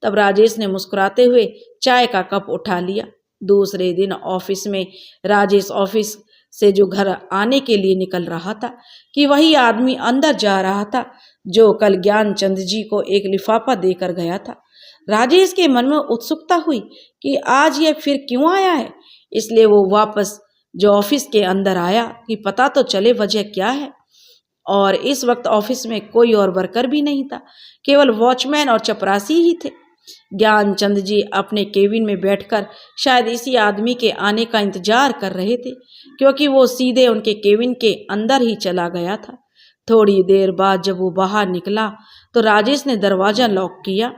तब राजेश ने मुस्कुराते हुए चाय का कप उठा लिया। दूसरे दिन ऑफिस में राजेश ऑफिस से जो घर आने के लिए निकल रहा था कि वही आदमी अंदर जा रहा था जो कल ज्ञानचंद जी को एक लिफाफा देकर गया था। राजेश के मन में उत्सुकता हुई कि आज यह फिर क्यों आया है, इसलिए वो वापस जो ऑफिस के अंदर आया कि पता तो चले वजह क्या है। और इस वक्त ऑफिस में कोई और वर्कर भी नहीं था, केवल वॉचमैन और चपरासी ही थे। ज्ञानचंद जी अपने केबिन में बैठकर शायद इसी आदमी के आने का इंतजार कर रहे थे, क्योंकि वो सीधे उनके केबिन के अंदर ही चला गया था। थोड़ी देर बाद जब वो बाहर निकला तो राजेश ने दरवाजा लॉक किया।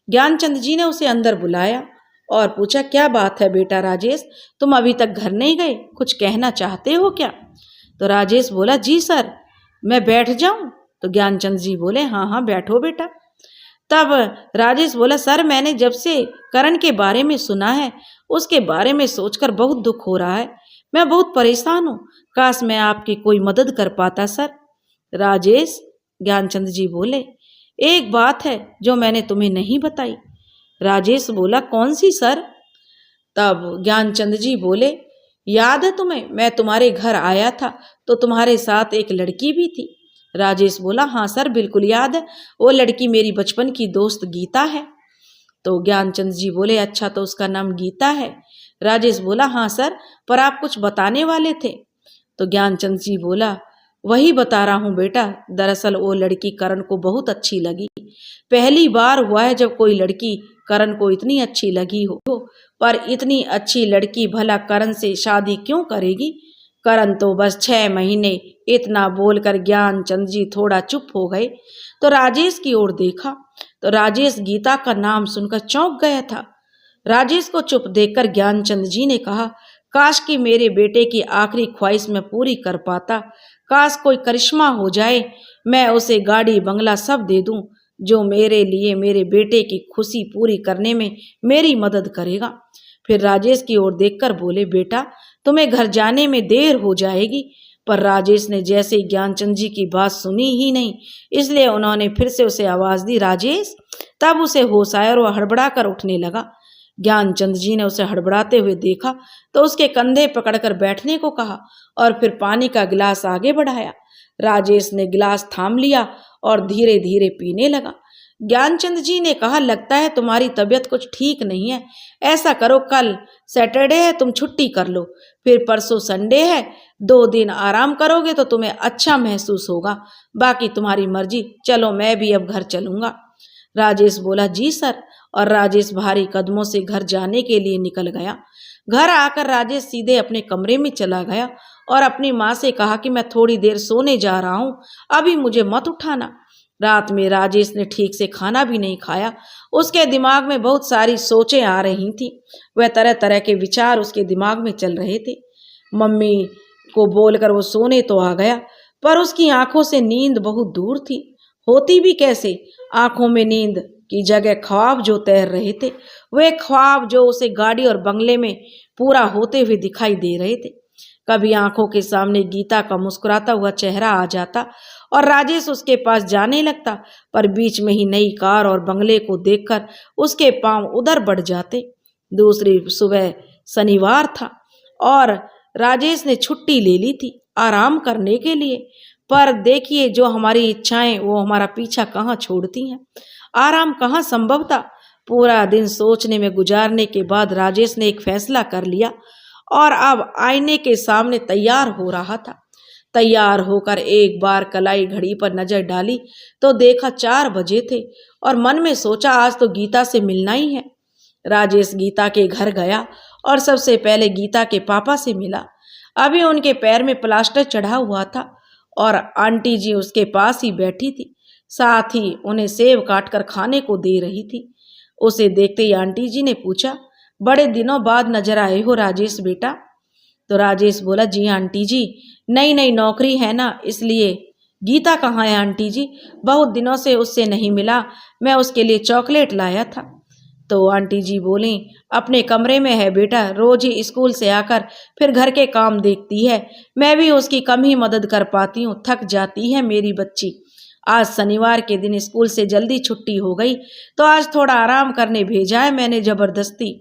ज्ञानचंद जी ने उसे अंदर बुलाया और पूछा, क्या बात है बेटा राजेश, तुम अभी तक घर नहीं गए, कुछ कहना चाहते हो क्या? तो राजेश बोला, जी सर, मैं बैठ जाऊं? तो ज्ञानचंद जी बोले, हाँ हाँ बैठो बेटा। तब राजेश बोला, सर मैंने जब से करण के बारे में सुना है उसके बारे में सोचकर बहुत दुख हो रहा है। मैं बहुत परेशान हूँ, काश मैं आपकी कोई मदद कर पाता सर। राजेश, ज्ञानचंद जी बोले, एक बात है जो मैंने तुम्हें नहीं बताई। राजेश बोला, कौन सी सर? तब ज्ञानचंद जी बोले, याद है तुम्हें, मैं तुम्हारे घर आया था तो तुम्हारे साथ एक लड़की भी थी। राजेश बोला, हाँ सर बिल्कुल याद है, वो लड़की मेरी बचपन की दोस्त गीता है। तो ज्ञानचंद जी बोले, अच्छा तो उसका नाम गीता है? राजेश बोला, हाँ सर, पर आप कुछ बताने वाले थे। तो ज्ञानचंद जी बोला, वही बता रहा हूँ बेटा, दरअसल वो लड़की करण को बहुत अच्छी लगी। पहली बार हुआ है जब कोई लड़की करण को इतनी अच्छी लगी हो, पर इतनी अच्छी लड़की भला करण से शादी क्यों करेगी? करण तो बस 6 महीने। इतना बोलकर ज्ञानचंद जी थोड़ा चुप हो गए तो राजेश की ओर देखा तो राजेश गीता का नाम सुनकर चौंक गया था। राजेश को चुप देखकर ज्ञानचंद जी ने कहा, काश कि मेरे बेटे की आखिरी ख्वाहिश में पूरी कर पाता, काश कोई करिश्मा हो जाए, मैं उसे गाड़ी बंगला सब दे दूं जो मेरे लिए मेरे बेटे की खुशी पूरी करने में मेरी मदद करेगा। फिर राजेश की ओर देखकर बोले, बेटा तुम्हें घर जाने में देर हो जाएगी। पर राजेश ने जैसे ही ज्ञानचंद जी की बात सुनी ही नहीं, इसलिए उन्होंने फिर से उसे आवाज दी, राजेश। तब उसे होश आया और वह हड़बड़ा कर उठने लगा। ज्ञानचंद जी ने उसे हड़बड़ाते हुए देखा तो उसके कंधे पकड़कर बैठने को कहा और फिर पानी का गिलास आगे बढ़ाया। राजेश ने गिलास थाम लिया और धीरे धीरे पीने लगा। ज्ञानचंद जी ने कहा, लगता है तुम्हारी तबीयत कुछ ठीक नहीं है। ऐसा करो, कल सैटरडे है, तुम छुट्टी कर लो, फिर परसों संडे है, 2 दिन आराम करोगे तो तुम्हें अच्छा महसूस होगा। बाकी तुम्हारी मर्जी, चलो मैं भी अब घर चलूंगा। राजेश बोला, जी सर, और राजेश भारी कदमों से घर जाने के लिए निकल गया। घर आकर राजेश सीधे अपने कमरे में चला गया और अपनी माँ से कहा कि मैं थोड़ी देर सोने जा रहा हूँ, अभी मुझे मत उठाना। रात में राजेश ने ठीक से खाना भी नहीं खाया। उसके दिमाग में बहुत सारी सोचें आ रही थीं। वह तरह तरह के विचार उसके दिमाग में चल रहे थे। मम्मी को बोलकर वो सोने तो आ गया, पर उसकी आंखों से नींद बहुत दूर थी। होती भी कैसे? आंखों में नींद की जगह ख्वाब जो तैर रहे थे, वे ख्वाब जो उसे गाड़ी और बंगले में पूरा होते हुए दिखाई दे रहे थे। कभी आंखों के सामने गीता का मुस्कुराता हुआ चेहरा आ जाता और राजेश उसके पास जाने लगता, पर बीच में ही नई कार और बंगले को देखकर उसके पांव उधर बढ़ जाते। दूसरी सुबह शनिवार था और राजेश ने छुट्टी ले ली थी आराम करने के लिए। पर देखिए, जो हमारी इच्छाएं वो हमारा पीछा कहाँ छोड़ती हैं। आराम कहाँ संभव था। पूरा दिन सोचने में गुजारने के बाद राजेश ने एक फैसला कर लिया और अब आईने के सामने तैयार हो रहा था। तैयार होकर एक बार कलाई घड़ी पर नजर डाली तो देखा 4 बजे थे और मन में सोचा, आज तो गीता से मिलना ही है। राजेश गीता के घर गया और सबसे पहले गीता के पापा से मिला। अभी उनके पैर में प्लास्टर चढ़ा हुआ था और आंटी जी उसके पास ही बैठी थी, साथ ही उन्हें सेब काट कर खाने को दे रही थी। उसे देखते ही आंटी जी ने पूछा, बड़े दिनों बाद नजर आए हो राजेश बेटा? तो राजेश बोला, जी आंटी जी, नई नई नौकरी है ना, इसलिए। गीता कहाँ है आंटी जी? बहुत दिनों से उससे नहीं मिला, मैं उसके लिए चॉकलेट लाया था। तो आंटी जी बोली, अपने कमरे में है बेटा, रोज ही स्कूल से आकर फिर घर के काम देखती है, मैं भी उसकी कम ही मदद कर पाती हूँ, थक जाती है मेरी बच्ची। आज शनिवार के दिन स्कूल से जल्दी छुट्टी हो गई तो आज थोड़ा आराम करने भेजा है मैंने जबरदस्ती।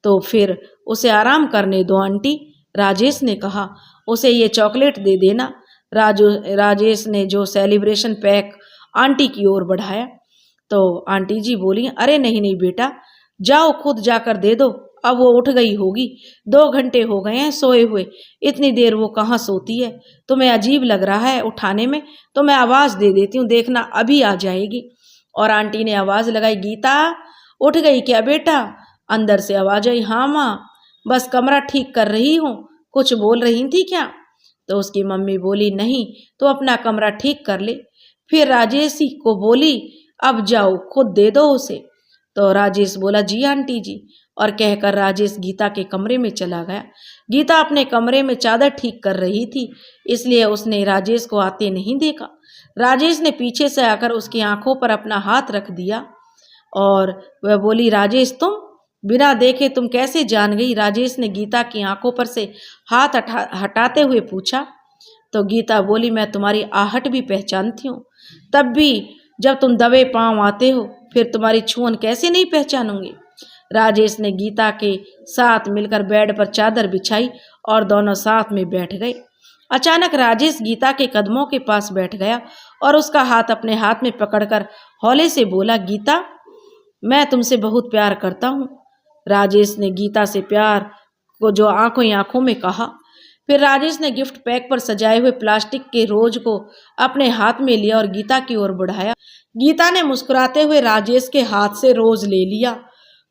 तो फिर उसे आराम करने दो आंटी, राजेश ने कहा। उसे ये चॉकलेट दे देना। राजेश ने जो सेलिब्रेशन पैक आंटी की ओर बढ़ाया तो आंटी जी बोली, अरे नहीं नहीं बेटा, जाओ खुद जाकर दे दो, अब वो उठ गई होगी, 2 घंटे हो गए हैं सोए हुए, इतनी देर वो कहाँ सोती है। तुम्हें अजीब लग रहा है उठाने में तो मैं आवाज़ दे देती हूँ, देखना अभी आ जाएगी। और आंटी ने आवाज़ लगाई, गीता उठ गई क्या बेटा? अंदर से आवाज आई, हाँ माँ, बस कमरा ठीक कर रही हूँ। कुछ बोल रही थी क्या? तो उसकी मम्मी बोली, नहीं, तो अपना कमरा ठीक कर ले। फिर राजेश ही को बोली, अब जाओ खुद दे दो उसे। तो राजेश बोला, जी आंटी जी, और कहकर राजेश गीता के कमरे में चला गया। गीता अपने कमरे में चादर ठीक कर रही थी, इसलिए उसने राजेश को आते नहीं देखा। राजेश ने पीछे से आकर उसकी आंखों पर अपना हाथ रख दिया और वह बोली, राजेश तुम बिना देखे तुम कैसे जान गई? राजेश ने गीता की आंखों पर से हाथ हटाते हुए पूछा। तो गीता बोली, मैं तुम्हारी आहट भी पहचानती हूँ, तब भी जब तुम दबे पांव आते हो, फिर तुम्हारी छुअन कैसे नहीं पहचानूंगी? राजेश ने गीता के साथ मिलकर बेड पर चादर बिछाई और दोनों साथ में बैठ गए। अचानक राजेश गीता के कदमों के पास बैठ गया और उसका हाथ अपने हाथ में पकड़कर हौले से बोला, गीता, मैं तुमसे बहुत प्यार करता हूँ। राजेश ने गीता से प्यार को जो आंखों ही आंखों में कहा। फिर राजेश ने गिफ्ट पैक पर सजाए हुए प्लास्टिक के रोज को अपने हाथ में लिया और गीता की ओर बढ़ाया। गीता ने मुस्कुराते हुए राजेश के हाथ से रोज ले लिया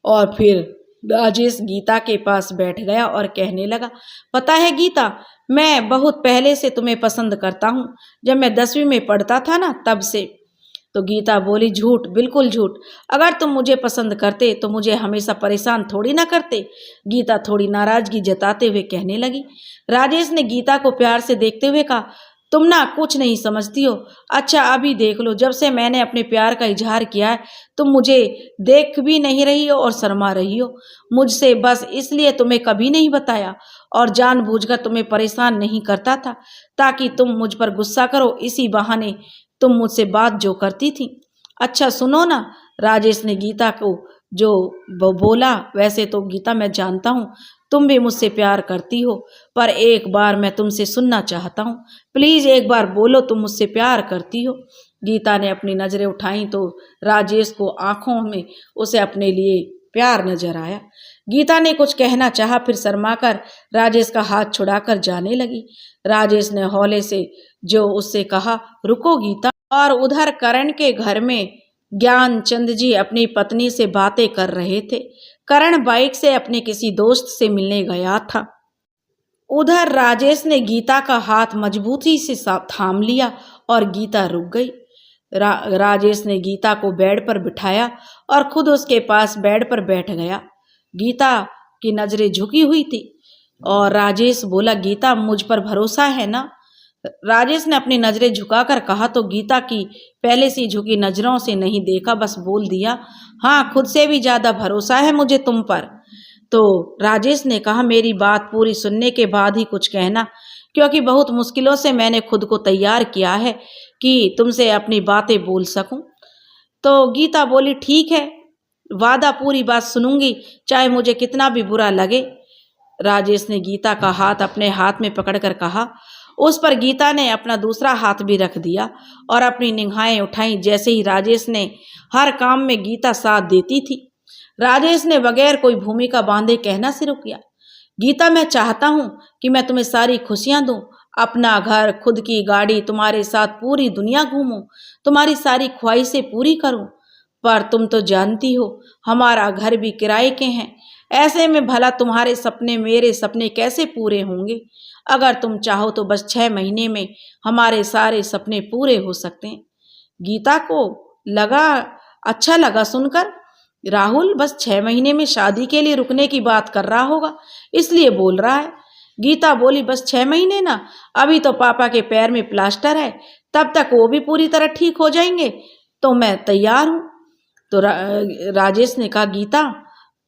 और फिर राजेश गीता के पास बैठ गया और कहने लगा, पता है गीता, मैं बहुत पहले से तुम्हें पसंद करता हूँ। जब मैं 10वीं में पढ़ता था ना, तब से। तो गीता बोली, झूठ, बिल्कुल झूठ। अगर तुम मुझे पसंद करते तो मुझे हमेशा परेशान थोड़ी ना करते। गीता थोड़ी नाराजगी जताते हुए कहने लगी। राजेश ने गीता को प्यार से देखते हुए कहा, तुम ना कुछ नहीं समझती हो। अच्छा अभी देख लो, जब से मैंने अपने प्यार का इजहार किया है, तुम मुझे देख भी नहीं रही हो और शर्मा रही हो। मुझसे बस इसलिए तुम्हें कभी नहीं बताया और जानबूझकर तुम्हें परेशान नहीं करता था ताकि तुम मुझ पर गुस्सा करो। इसी बहाने तुम मुझसे बात जो करती थी। अच्छा सुनो ना, राजेश ने गीता को जो बोला, वैसे तो गीता मैं जानता हूँ तुम भी मुझसे प्यार करती हो, पर एक बार मैं तुमसे सुनना चाहता हूँ। प्लीज एक बार बोलो, तुम मुझसे प्यार करती हो? गीता ने अपनी नजरें उठाई तो राजेश को आंखों में उसे अपने लिए प्यार नजर आया। गीता ने कुछ कहना चाहा, फिर शर्माकर राजेश का हाथ छुड़ाकर जाने लगी। राजेश ने हौले से जो उससे कहा, रुको गीता। और उधर करण के घर में ज्ञानचंद जी अपनी पत्नी से बातें कर रहे थे। करण बाइक से अपने किसी दोस्त से मिलने गया था। उधर राजेश ने गीता का हाथ मजबूती से थाम लिया और गीता रुक गई। राजेश ने गीता को बेड पर बिठाया और खुद उसके पास बेड पर बैठ गया। गीता की नजरें झुकी हुई थी और राजेश बोला, गीता मुझ पर भरोसा है ना? राजेश ने अपनी नजरें झुकाकर कहा तो गीता की पहले से झुकी नजरों से नहीं देखा, बस बोल दिया, हाँ, खुद से भी ज्यादा भरोसा है मुझे तुम पर। तो राजेश ने कहा, मेरी बात पूरी सुनने के बाद ही कुछ कहना, क्योंकि बहुत मुश्किलों से मैंने खुद को तैयार किया है कि तुमसे अपनी बातें बोल सकूं। तो गीता बोली, ठीक है, वादा, पूरी बात सुनूंगी, चाहे मुझे कितना भी बुरा लगे। राजेश ने गीता का हाथ अपने हाथ में पकड़कर कहा। उस पर गीता ने अपना दूसरा हाथ भी रख दिया और अपनी निगाहें उठाई। जैसे ही राजेश ने हर काम में गीता साथ देती थी, राजेश ने बगैर कोई भूमिका बांधे कहना शुरू किया, गीता, मैं चाहता हूं कि मैं तुम्हें सारी खुशियां दूं, अपना घर, खुद की गाड़ी, तुम्हारे साथ पूरी दुनिया घूमूं, तुम्हारी सारी ख्वाहिशें पूरी करूं। पर तुम तो जानती हो हमारा घर भी किराए के हैं। ऐसे में भला तुम्हारे सपने, मेरे सपने कैसे पूरे होंगे? अगर तुम चाहो तो बस 6 महीने में हमारे सारे सपने पूरे हो सकते हैं। गीता को लगा, अच्छा लगा सुनकर, राहुल बस 6 महीने में शादी के लिए रुकने की बात कर रहा होगा, इसलिए बोल रहा है। गीता बोली, बस 6 महीने ना, अभी तो पापा के पैर में प्लास्टर है, तब तक वो भी पूरी तरह ठीक हो जाएंगे, तो मैं तैयार हूँ। तो राजेश ने कहा, गीता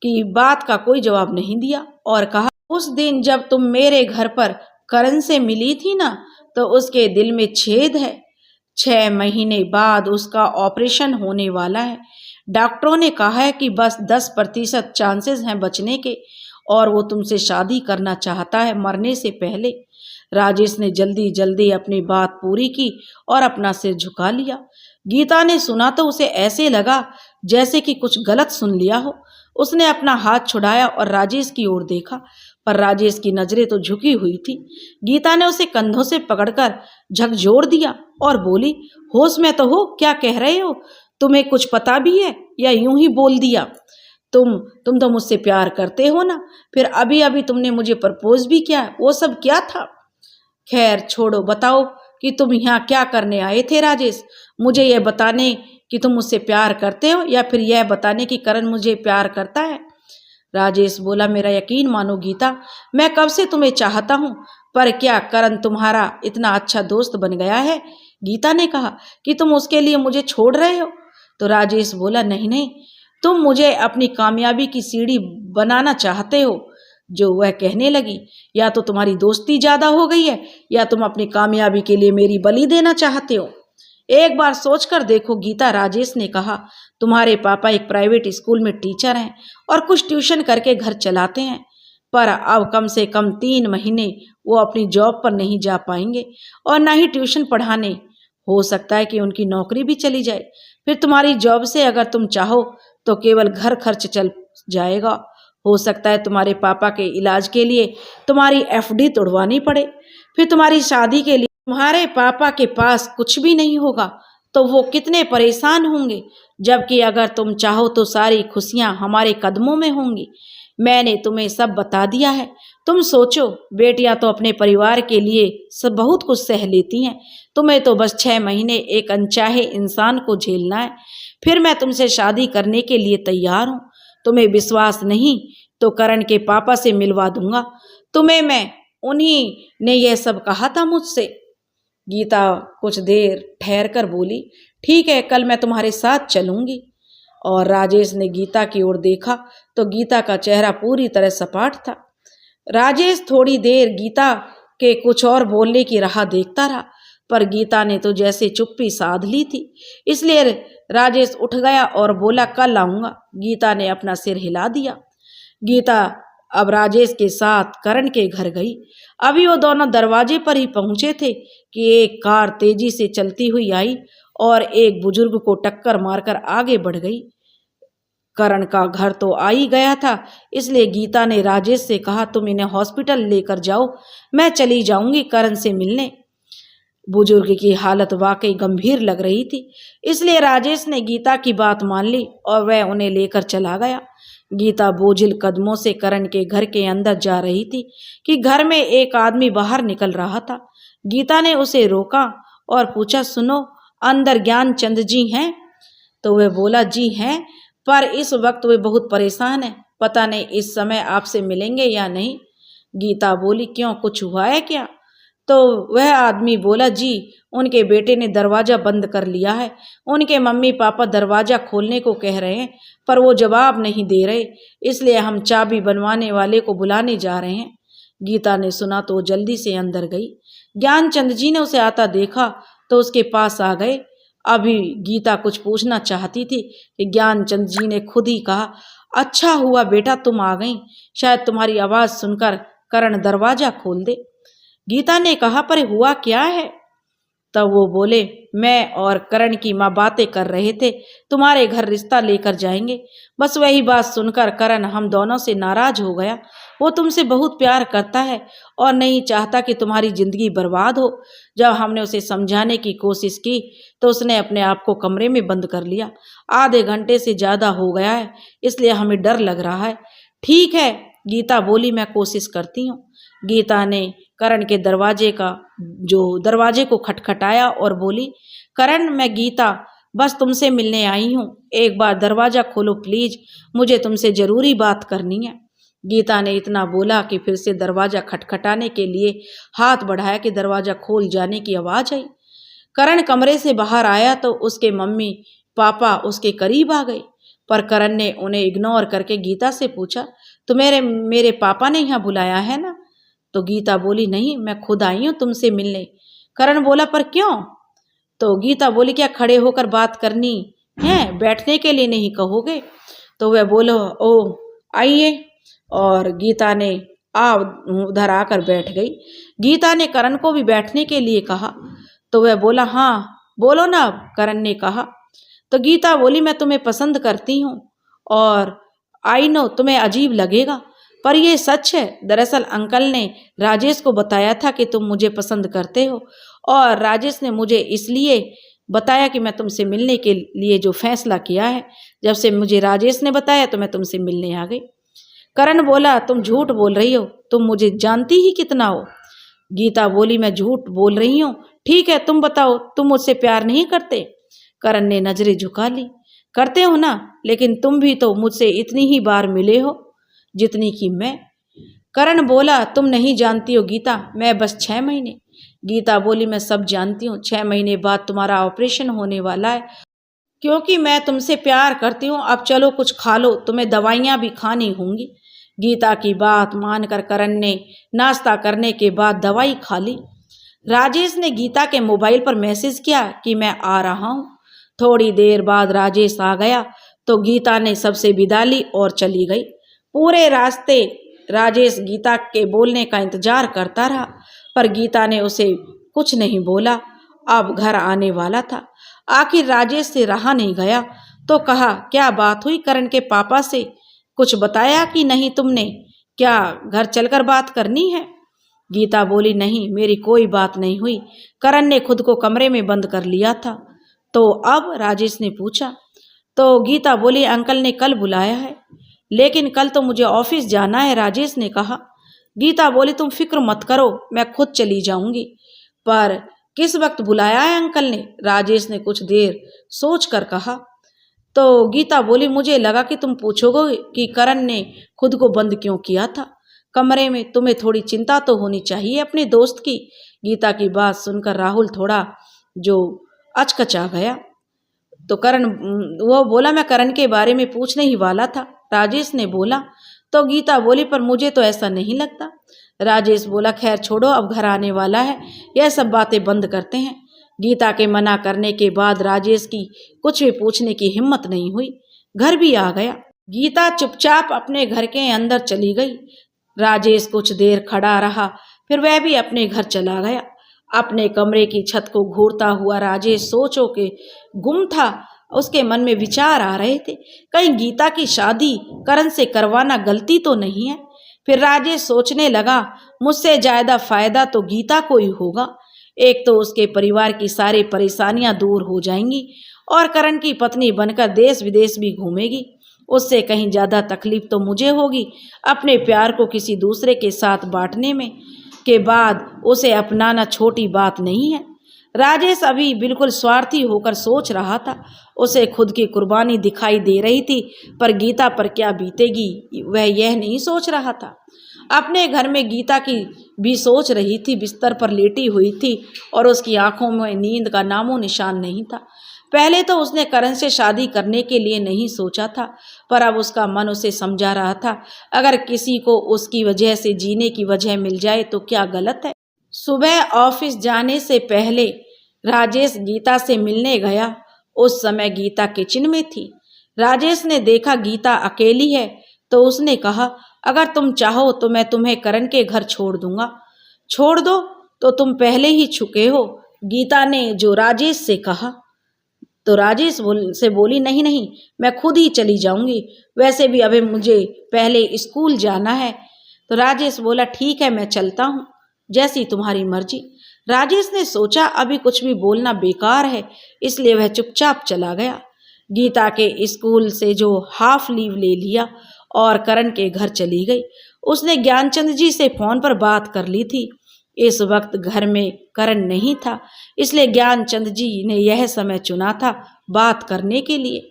की बात का कोई जवाब नहीं दिया और कहा, उस दिन जब तुम मेरे घर पर करण से मिली थी ना, तो उसके दिल में छेद है। 6 महीने बाद उसका ऑपरेशन होने वाला है। डॉक्टरों ने कहा है कि बस 10% चांसेस हैं बचने के, और वो तुमसे शादी करना चाहता है मरने से पहले। राजेश ने जल्दी जल्दी अपनी बात पूरी की और अपना सिर झुका लिया। गीता ने सुना तो उसे ऐसे लगा जैसे कि कुछ गलत सुन लिया हो। उसने अपना हाथ छुड़ाया और राजेश की ओर देखा, पर राजेश की नजरें तो झुकी हुई थी। गीता ने उसे कंधों से पकड़कर झकझोर दिया और बोली, होश में तो हो, क्या कह रहे हो? तुम्हें कुछ पता भी है या यूं ही बोल दिया? तुम तो मुझसे प्यार करते हो ना? फिर अभी अभी तुमने मुझे प्रपोज भी किया, वो सब क्या था? खैर छोड़ो, बताओ कि तुम यहाँ क्या करने आए थे राजेश? मुझे यह बताने कि तुम मुझसे प्यार करते हो या फिर यह बताने कि करण मुझे प्यार करता है? राजेश बोला, मेरा यकीन मानो गीता, मैं कब से तुम्हें चाहता हूँ, पर क्या करण तुम्हारा इतना अच्छा दोस्त बन गया है? गीता ने कहा कि तुम उसके लिए मुझे छोड़ रहे हो। तो राजेश बोला, नहीं नहीं, तुम मुझे अपनी कामयाबी की सीढ़ी बनाना चाहते हो। जो वह कहने लगी, या तो तुम्हारी दोस्ती ज्यादा हो गई है या तुम अपनी कामयाबी के लिए मेरी बलि देना चाहते हो। एक बार सोचकर देखो गीता, राजेश ने कहा, तुम्हारे पापा एक प्राइवेट स्कूल में टीचर हैं और कुछ ट्यूशन करके घर चलाते हैं, पर अब कम से कम 3 महीने वो अपनी जॉब पर नहीं जा पाएंगे और ना ही ट्यूशन पढ़ाने। हो सकता है कि उनकी नौकरी भी चली जाए। फिर तुम्हारी जॉब से अगर तुम चाहो तो केवल घर खर्च चल जाएगा। हो सकता है तुम्हारे पापा के इलाज के लिए तुम्हारी एफडी तोड़वानी पड़े। फिर तुम्हारी शादी के लिए तुम्हारे पापा के पास कुछ भी नहीं होगा तो वो कितने परेशान होंगे, जबकि अगर तुम चाहो तो सारी खुशियां हमारे कदमों में होंगी। मैंने तुम्हें सब बता दिया है। तुम सोचो, बेटियां तो अपने परिवार के लिए सब बहुत कुछ सह लेती हैं, तुम्हें तो बस 6 महीने एक अनचाहे इंसान को झेलना है। फिर मैं तुमसे शादी करने के लिए तैयार हूँ। तुम्हें विश्वास नहीं तो करण के पापा से मिलवा दूंगा तुम्हें मैं, उन्हीं ने यह सब कहा था मुझसे। गीता कुछ देर ठहर कर बोली, ठीक है, कल मैं तुम्हारे साथ चलूंगी। और राजेश ने गीता की ओर देखा तो गीता का चेहरा पूरी तरह सपाट था। राजेश थोड़ी देर गीता के कुछ और बोलने की राह देखता रहा, पर गीता ने तो जैसे चुप्पी साध ली थी। इसलिए राजेश उठ गया और बोला, कल आऊंगा। गीता ने अपना सिर हिला दिया। गीता अब राजेश के साथ करण के घर गई। अभी वो दोनों दरवाजे पर ही पहुंचे थे कि एक कार तेजी से चलती हुई आई और एक बुजुर्ग को टक्कर मारकर आगे बढ़ गई। करण का घर तो आ ही गया था, इसलिए गीता ने राजेश से कहा, तुम इन्हें हॉस्पिटल लेकर जाओ, मैं चली जाऊंगी करण से मिलने। बुजुर्ग की हालत वाकई गंभीर लग रही थी, इसलिए राजेश ने गीता की बात मान ली और वह उन्हें लेकर चला गया। गीता बोझिल कदमों से करण के घर के अंदर जा रही थी कि घर में एक आदमी बाहर निकल रहा था। गीता ने उसे रोका और पूछा, सुनो, अंदर ज्ञानचंद जी हैं? तो वह बोला, जी हैं, पर इस वक्त वे बहुत परेशान हैं, पता नहीं इस समय आपसे मिलेंगे या नहीं। गीता बोली, क्यों, कुछ हुआ है क्या? तो वह आदमी बोला, जी, उनके बेटे ने दरवाजा बंद कर लिया है। उनके मम्मी पापा दरवाजा खोलने को कह रहे हैं, पर वो जवाब नहीं दे रहे, इसलिए हम चाबी बनवाने वाले को बुलाने जा रहे हैं। गीता ने सुना तो जल्दी से अंदर गई। ज्ञानचंद जी ने उसे आता देखा तो उसके पास आ गए। अभी गीता कुछ पूछना चाहती थी कि ज्ञानचंद जी ने खुद ही कहा, अच्छा हुआ बेटा तुम आ गई, शायद तुम्हारी आवाज सुनकर करण दरवाजा खोल दे। गीता ने कहा, पर हुआ क्या है? तब वो बोले, मैं और करण की माँ बातें कर रहे थे, तुम्हारे घर रिश्ता लेकर जाएंगे। बस वही बात सुनकर करण हम दोनों से नाराज हो गया। वो तुमसे बहुत प्यार करता है और नहीं चाहता कि तुम्हारी जिंदगी बर्बाद हो। जब हमने उसे समझाने की कोशिश की तो उसने अपने आप को कमरे में बंद कर लिया। आधे घंटे से ज्यादा हो गया है, इसलिए हमें डर लग रहा है। ठीक है, गीता बोली, मैं कोशिश करती हूँ। गीता ने करण के दरवाजे को खटखटाया और बोली, करण, मैं गीता बस तुमसे मिलने आई हूँ, एक बार दरवाजा खोलो प्लीज, मुझे तुमसे जरूरी बात करनी है। गीता ने इतना बोला कि फिर से दरवाजा खटखटाने के लिए हाथ बढ़ाया कि दरवाजा खोल जाने की आवाज आई। करण कमरे से बाहर आया तो उसके मम्मी पापा उसके करीब आ गए, पर करण ने उन्हें इग्नोर करके गीता से पूछा, तो मेरे पापा ने यहाँ बुलाया है ना? तो गीता बोली, नहीं, मैं खुद आई हूँ तुमसे मिलने। करण बोला, पर क्यों? तो गीता बोली, क्या खड़े होकर बात करनी है, बैठने के लिए नहीं कहोगे? तो वह बोलो, ओ आइए। और गीता ने उधर आकर बैठ गई। गीता ने करण को भी बैठने के लिए कहा तो वह बोला, हाँ बोलो ना, करण ने कहा। तो गीता बोली, मैं तुम्हें पसंद करती हूँ और आई नो तुम्हें अजीब लगेगा, पर यह सच है। दरअसल अंकल ने राजेश को बताया था कि तुम मुझे पसंद करते हो और राजेश ने मुझे इसलिए बताया कि मैं तुमसे मिलने के लिए जो फैसला किया है, जब से मुझे राजेश ने बताया तो मैं तुमसे मिलने आ गई। करण बोला, तुम झूठ बोल रही हो, तुम मुझे जानती ही कितना हो। गीता बोली, मैं झूठ बोल रही हूँ। ठीक है, तुम बताओ, तुम मुझसे प्यार नहीं करते? करण ने नजरें झुका ली। करते हो ना, लेकिन तुम भी तो मुझसे इतनी ही बार मिले हो जितनी कि मैं। करण बोला, तुम नहीं जानती हो गीता, मैं बस 6 महीने। गीता बोली, मैं सब जानती हूँ, 6 महीने बाद तुम्हारा ऑपरेशन होने वाला है, क्योंकि मैं तुमसे प्यार करती हूँ। अब चलो कुछ खा लो, तुम्हें दवाइयाँ भी खानी होंगी। गीता की बात मानकर करण ने नाश्ता करने के बाद दवाई खा ली। राजेश ने गीता के मोबाइल पर मैसेज किया कि मैं आ रहा हूँ। थोड़ी देर बाद राजेश आ गया तो गीता ने सबसे विदा ली और चली गई। पूरे रास्ते राजेश गीता के बोलने का इंतजार करता रहा, पर गीता ने उसे कुछ नहीं बोला। अब घर आने वाला था। आखिर राजेश से रहा नहीं गया तो कहा, क्या बात हुई करण के पापा से? कुछ बताया कि नहीं तुमने? क्या घर चलकर बात करनी है? गीता बोली, नहीं, मेरी कोई बात नहीं हुई। करण ने खुद को कमरे में बंद कर लिया था। तो अब? राजेश ने पूछा। तो गीता बोली, अंकल ने कल बुलाया है। लेकिन कल तो मुझे ऑफिस जाना है, राजेश ने कहा। गीता बोली, तुम फिक्र मत करो, मैं खुद चली जाऊंगी। पर किस वक्त बुलाया है अंकल ने? राजेश ने कुछ देर सोच कर कहा। तो गीता बोली, मुझे लगा कि तुम पूछोगे कि करण ने खुद को बंद क्यों किया था कमरे में। तुम्हें थोड़ी चिंता तो होनी चाहिए अपने दोस्त की। गीता की बात सुनकर राहुल थोड़ा जो अचकचा गया। तो करण, वो बोला, मैं करण के बारे में पूछने ही वाला था, राजेश ने बोला। तो गीता बोली, पर मुझे तो ऐसा नहीं लगता। राजेश बोला, खैर छोड़ो, अब घर आने वाला है, यह सब बातें बंद करते हैं। गीता के मना करने के बाद राजेश की कुछ भी पूछने की हिम्मत नहीं हुई। घर भी आ गया। गीता चुपचाप अपने घर के अंदर चली गई। राजेश कुछ देर खड़ा रहा, फिर वह भी अपने घर चला गया। अपने कमरे की छत को घूरता हुआ राजेश सोचों के गुम था। उसके मन में विचार आ रहे थे, कहीं गीता की शादी करण से करवाना गलती तो नहीं है। फिर राजेश सोचने लगा, मुझसे ज्यादा फायदा तो गीता को ही होगा। एक तो उसके परिवार की सारी परेशानियां दूर हो जाएंगी और करण की पत्नी बनकर देश विदेश भी घूमेगी। उससे कहीं ज्यादा तकलीफ तो मुझे होगी अपने प्यार को किसी दूसरे के साथ बांटने में। के बाद उसे अपनाना छोटी बात नहीं है। राजेश अभी बिल्कुल स्वार्थी होकर सोच रहा था। उसे खुद की कुर्बानी दिखाई दे रही थी, पर गीता पर क्या बीतेगी वह यह नहीं सोच रहा था। अपने घर में गीता की भी सोच रही थी। बिस्तर पर लेटी हुई थी और उसकी आंखों में नींद का नामो निशान नहीं था। पहले तो उसने करण से शादी करने के लिए नहीं सोचा था, पर अब उसका मन उसे समझा रहा था, अगर किसी को उसकी वजह से जीने की वजह मिल जाए तो क्या गलत है। सुबह ऑफिस जाने से पहले राजेश गीता से मिलने गया। उस समय गीता किचन में थी। राजेश ने देखा गीता अकेली है तो उसने कहा, अगर तुम चाहो तो मैं तुम्हें करण के घर छोड़ दूंगा। छोड़ दो तो तुम पहले ही चुके हो, गीता ने जो राजेश से कहा। तो राजेश से बोली, नहीं नहीं, मैं खुद ही चली जाऊंगी, वैसे भी अभी मुझे पहले स्कूल जाना है। तो राजेश बोला, ठीक है, मैं चलता हूँ, जैसी तुम्हारी मर्जी। राजेश ने सोचा अभी कुछ भी बोलना बेकार है, इसलिए वह चुपचाप चला गया। गीता के स्कूल से जो हाफ लीव ले लिया और करण के घर चली गई। उसने ज्ञानचंद जी से फोन पर बात कर ली थी। इस वक्त घर में करण नहीं था, इसलिए ज्ञानचंद जी ने यह समय चुना था बात करने के लिए।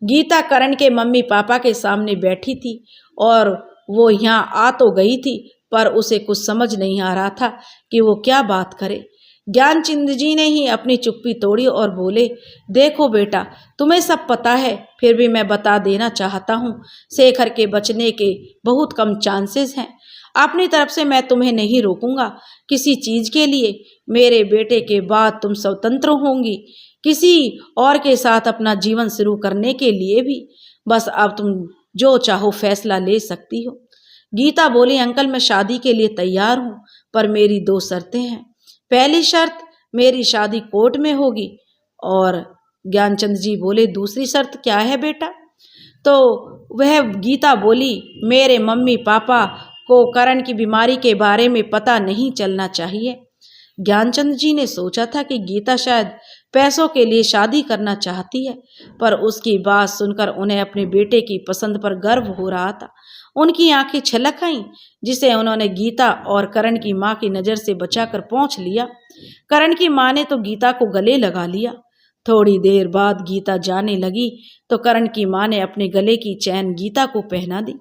गीता करण के मम्मी पापा के सामने बैठी थी और वो यहाँ आ तो गई थी, पर उसे कुछ समझ नहीं आ रहा था कि वो क्या बात करे। ज्ञानचंद जी ने ही अपनी चुप्पी तोड़ी और बोले, देखो बेटा, तुम्हें सब पता है, फिर भी मैं बता देना चाहता हूँ, शेखर के बचने के बहुत कम चांसेस हैं। अपनी तरफ से मैं तुम्हें नहीं रोकूंगा किसी चीज के लिए। मेरे बेटे के बाद तुम स्वतंत्र होंगी, किसी और के साथ अपना जीवन शुरू करने के लिए भी। बस अब तुम जो चाहो फैसला ले सकती हो। गीता बोली, अंकल मैं शादी के लिए तैयार हूँ, पर मेरी 2 शर्तें हैं। पहली शर्त, मेरी शादी कोर्ट में होगी। और ज्ञानचंद जी बोले, दूसरी शर्त क्या है बेटा? तो वह गीता बोली, मेरे मम्मी पापा को करण की बीमारी के बारे में पता नहीं चलना चाहिए। ज्ञानचंद जी ने सोचा था कि गीता शायद पैसों के लिए शादी करना चाहती है। पर उसकी बात सुनकर उन्हें अपने बेटे की पसंद पर गर्व हो रहा था। उनकी आंखें छलक आईं, जिसे उन्होंने गीता और करण की मां की नजर से बचाकर पहुंच लिया। करण की मां ने तो गीता को गले लगा लिया। थोड़ी देर बाद गीता जाने लगी तो करण की मां ने अपने गले की चैन गीता को पहना दी।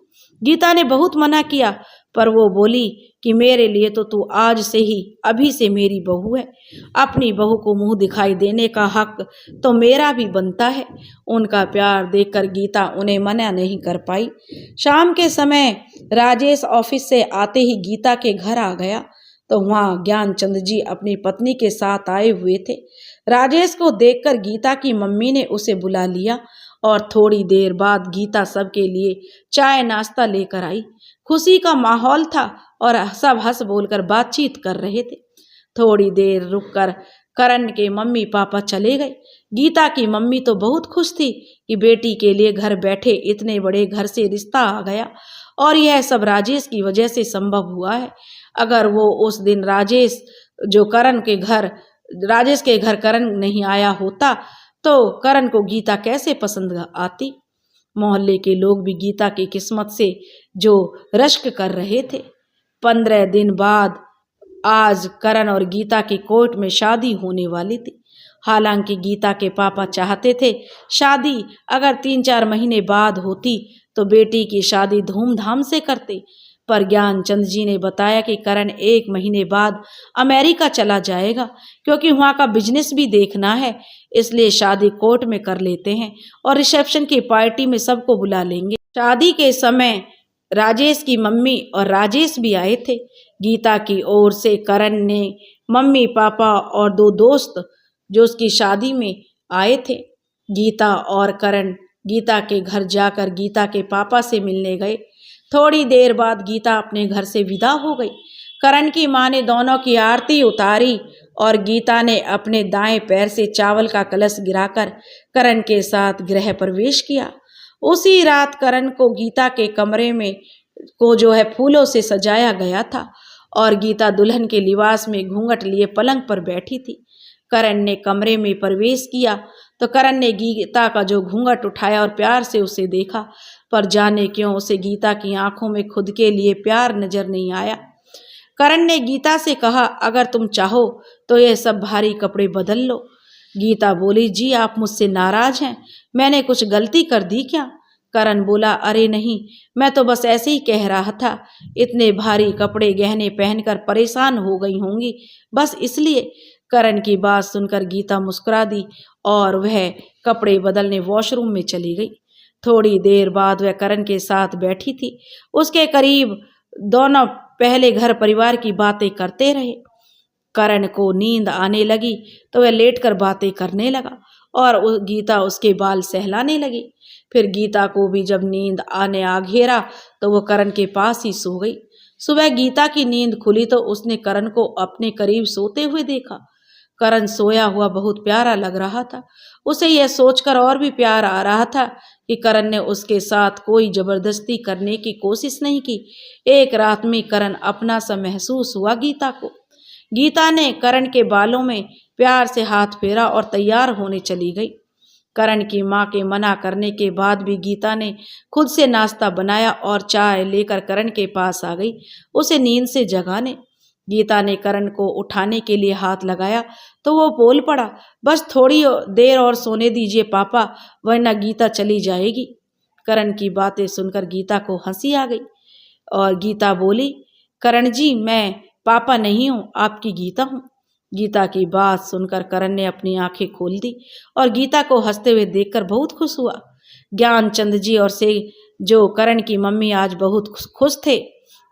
गीता ने बहुत मना किया, पर वो बोली कि मेरे लिए तो तू आज से ही अभी से मेरी बहू है। अपनी बहू को मुंह दिखाई देने का हक तो मेरा भी बनता है। उनका प्यार देखकर गीता उन्हें मना नहीं कर पाई। शाम के समय राजेश ऑफिस से आते ही गीता के घर आ गया तो वहां ज्ञानचंद जी अपनी पत्नी के साथ आए हुए थे। राजेश को देखकर गीता की मम्मी ने उसे बुला लिया और थोड़ी देर बाद गीता सबके लिए चाय नाश्ता लेकर आई। खुशी का माहौल था और सब हंस बोलकर बातचीत कर रहे थे। थोड़ी देर रुककर करण के मम्मी पापा चले गए। गीता की मम्मी तो बहुत खुश थी कि बेटी के लिए घर बैठे इतने बड़े घर से रिश्ता आ गया और यह सब राजेश की वजह से संभव हुआ है। अगर वो उस दिन राजेश के घर करण नहीं आया होता तो करण को गीता कैसे पसंद आती। मोहल्ले के लोग भी गीता की किस्मत से जो रश्क कर रहे थे। 15 दिन बाद आज करण और गीता की कोर्ट में शादी होने वाली थी। हालांकि गीता के पापा चाहते थे शादी अगर 3-4 महीने बाद होती तो बेटी की शादी धूमधाम से करते, पर ज्ञानचंद जी ने बताया कि करण 1 महीने बाद अमेरिका चला जाएगा क्योंकि वहाँ का बिजनेस भी देखना है, इसलिए शादी कोर्ट में कर लेते हैं और रिसेप्शन की पार्टी में सबको बुला लेंगे। शादी के समय राजेश की मम्मी और राजेश भी आए थे। गीता की ओर से करण ने मम्मी पापा और 2 दोस्त जो उसकी शादी में आए थे। गीता और करण गीता के घर जाकर गीता के पापा से मिलने गए। थोड़ी देर बाद गीता अपने घर से विदा हो गई। करण की मां ने दोनों की आरती उतारी और गीता ने अपने दाएं पैर से चावल का कलश गिराकर करण के साथ गृह प्रवेश किया। उसी रात करण को गीता के कमरे में फूलों से सजाया गया था और गीता दुल्हन के लिबास में घूंघट लिए पलंग पर बैठी थी। करण ने कमरे में प्रवेश किया तो करण ने गीता का जो घूंघट उठाया और प्यार से उसे देखा, पर जाने क्यों उसे गीता की आंखों में खुद के लिए प्यार नजर नहीं आया। करण ने गीता से कहा, अगर तुम चाहो तो ये सब भारी कपड़े बदल लो। गीता बोली, जी आप मुझसे नाराज हैं, मैंने कुछ गलती कर दी क्या? करण बोला, अरे नहीं, मैं तो बस ऐसे ही कह रहा था, इतने भारी कपड़े गहने पहनकर परेशान हो गई होंगी, बस इसलिए। करण की बात सुनकर गीता मुस्कुरा दी और वह कपड़े बदलने वॉशरूम में चली गई। थोड़ी देर बाद वह करण के साथ बैठी थी। उसके करीब दोनों पहले घर परिवार की बातें करते रहे। करण को नींद आने लगी तो वह लेटकर बातें करने लगा और गीता उसके बाल सहलाने लगी। फिर गीता को भी जब नींद आने आ घेरा तो वो करण के पास ही सो गई। सुबह गीता की नींद खुली तो उसने करण को अपने करीब सोते हुए देखा। करण सोया हुआ बहुत प्यारा लग रहा था। उसे यह सोचकर और भी प्यार आ रहा था कि करण ने उसके साथ कोई जबरदस्ती करने की कोशिश नहीं की। एक रात में करण अपना सा महसूस हुआ गीता को। गीता ने करण के बालों में प्यार से हाथ फेरा और तैयार होने चली गई। करण की मां के मना करने के बाद भी गीता ने खुद से नाश्ता बनाया और चाय लेकर करण के पास आ गई, उसे नींद से जगाने। गीता ने करण को उठाने के लिए हाथ लगाया तो वो बोल पड़ा, बस थोड़ी देर और सोने दीजिए पापा, वरना गीता चली जाएगी। करण की बातें सुनकर गीता को हंसी आ गई और गीता बोली, करण जी, मैं पापा नहीं हूँ, आपकी गीता हूँ। गीता की बात सुनकर करण ने अपनी आंखें खोल दी और गीता को हंसते हुए देखकर बहुत खुश हुआ। ज्ञानचंद जी और से जो करण की मम्मी आज बहुत खुश थे।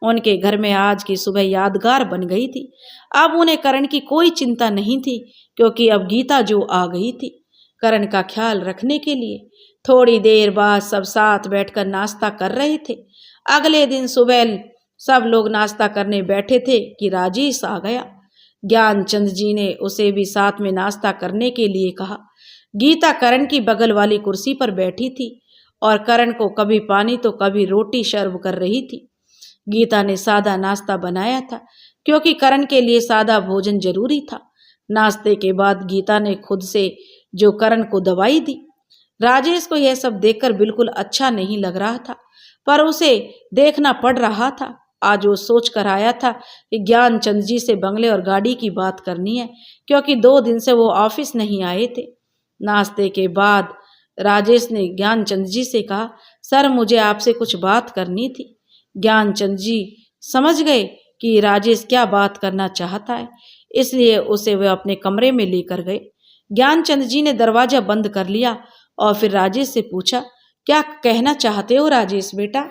उनके घर में आज की सुबह यादगार बन गई थी। अब उन्हें करण की कोई चिंता नहीं थी क्योंकि अब गीता जो आ गई थी करण का ख्याल रखने के लिए। थोड़ी देर बाद सब साथ बैठकर नाश्ता कर रहे थे। अगले दिन सुबह सब लोग नाश्ता करने बैठे थे कि राजेश आ गया। ज्ञानचंद जी ने उसे भी साथ में नाश्ता करने के लिए कहा। गीता करण की बगल वाली कुर्सी पर बैठी थी और करण को कभी पानी तो कभी रोटी सर्व कर रही थी। गीता ने सादा नाश्ता बनाया था क्योंकि करण के लिए सादा भोजन जरूरी था। नाश्ते के बाद गीता ने खुद से जो करण को दवाई दी। राजेश को यह सब देखकर बिल्कुल अच्छा नहीं लग रहा था, पर उसे देखना पड़ रहा था। आज वो सोच कर आया था कि ज्ञानचंद जी से बंगले और गाड़ी की बात करनी है, क्योंकि 2 दिन से वो ऑफिस नहीं आए थे। नाश्ते के बाद राजेश ने ज्ञानचंद जी से कहा, सर मुझे आपसे कुछ बात करनी थी। ज्ञानचंद जी समझ गए कि राजेश क्या बात करना चाहता है, इसलिए उसे वे अपने कमरे में लेकर गए। ज्ञानचंद जी ने दरवाजा बंद कर लिया और फिर राजेश से पूछा, क्या कहना चाहते हो राजेश बेटा?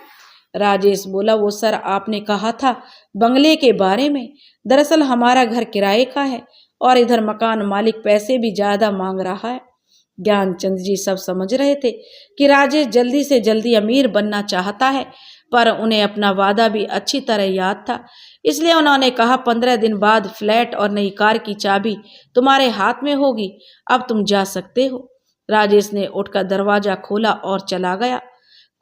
राजेश बोला, वो सर आपने कहा था बंगले के बारे में। दरअसल हमारा घर किराए का है और इधर मकान मालिक पैसे भी ज्यादा मांग रहा है। ज्ञानचंद जी सब समझ रहे थे कि राजेश जल्दी से जल्दी अमीर बनना चाहता है, पर उन्हें अपना वादा भी अच्छी तरह याद था। इसलिए उन्होंने कहा, 15 दिन बाद फ्लैट और नई कार की चाबी तुम्हारे हाथ में होगी, अब तुम जा सकते हो। राजेश ने उठकर दरवाजा खोला और चला गया।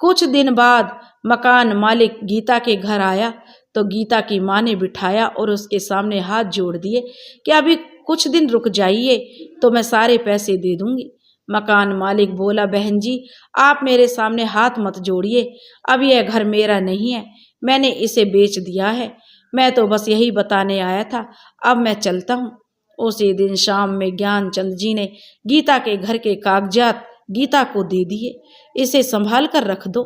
कुछ दिन बाद मकान मालिक गीता के घर आया तो गीता की माँ ने बिठाया और उसके सामने हाथ जोड़ दिए कि अभी कुछ दिन रुक जाइए तो मैं सारे पैसे दे दूंगी। मकान मालिक बोला, बहन जी आप मेरे सामने हाथ मत जोड़िए, अब यह घर मेरा नहीं है, मैंने इसे बेच दिया है। मैं तो बस यही बताने आया था, अब मैं चलता हूँ। उसी दिन शाम में ज्ञानचंद जी ने गीता के घर के कागजात गीता को दे दिए, इसे संभाल कर रख दो,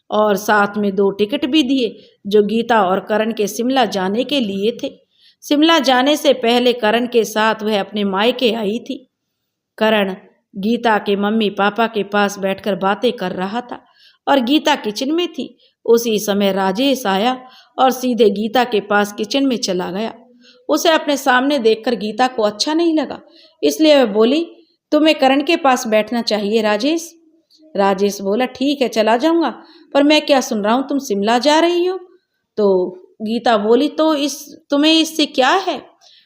और साथ में 2 टिकट भी दिए जो गीता और करण के शिमला जाने के लिए थे। शिमला जाने से पहले करण के साथ वह अपने मायके आई थी। करण गीता के मम्मी पापा के पास बैठकर बातें कर रहा था और गीता किचन में थी। उसी समय राजेश आया और सीधे गीता के पास किचन में चला गया। उसे अपने सामने देखकर गीता को अच्छा नहीं लगा, इसलिए वह बोली, तुम्हें करण के पास बैठना चाहिए राजेश। राजेश बोला, ठीक है चला जाऊंगा, पर मैं क्या सुन रहा हूँ तुम शिमला जा रही हो? तो गीता बोली, तो तुम्हें इससे क्या है?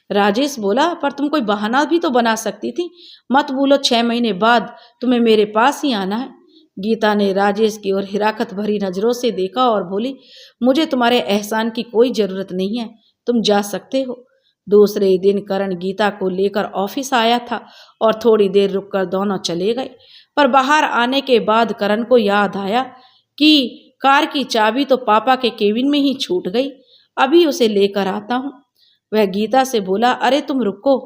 राजेश बोला, पर तुम कोई बहाना भी तो बना सकती थी, मत बोलो 6 महीने बाद तुम्हें मेरे पास ही आना है। गीता ने राजेश की ओर हिराकत भरी नजरों से देखा और बोली, मुझे तुम्हारे एहसान की कोई जरूरत नहीं है, तुम जा सकते हो। दूसरे दिन करण गीता को लेकर ऑफिस आया था और थोड़ी देर रुककर दोनों चले गए, पर बाहर आने के बाद करण को याद आया कि कार की चाबी तो पापा के केबिन में ही छूट गई, अभी उसे लेकर आता हूँ। वह गीता से बोला, अरे तुम रुको।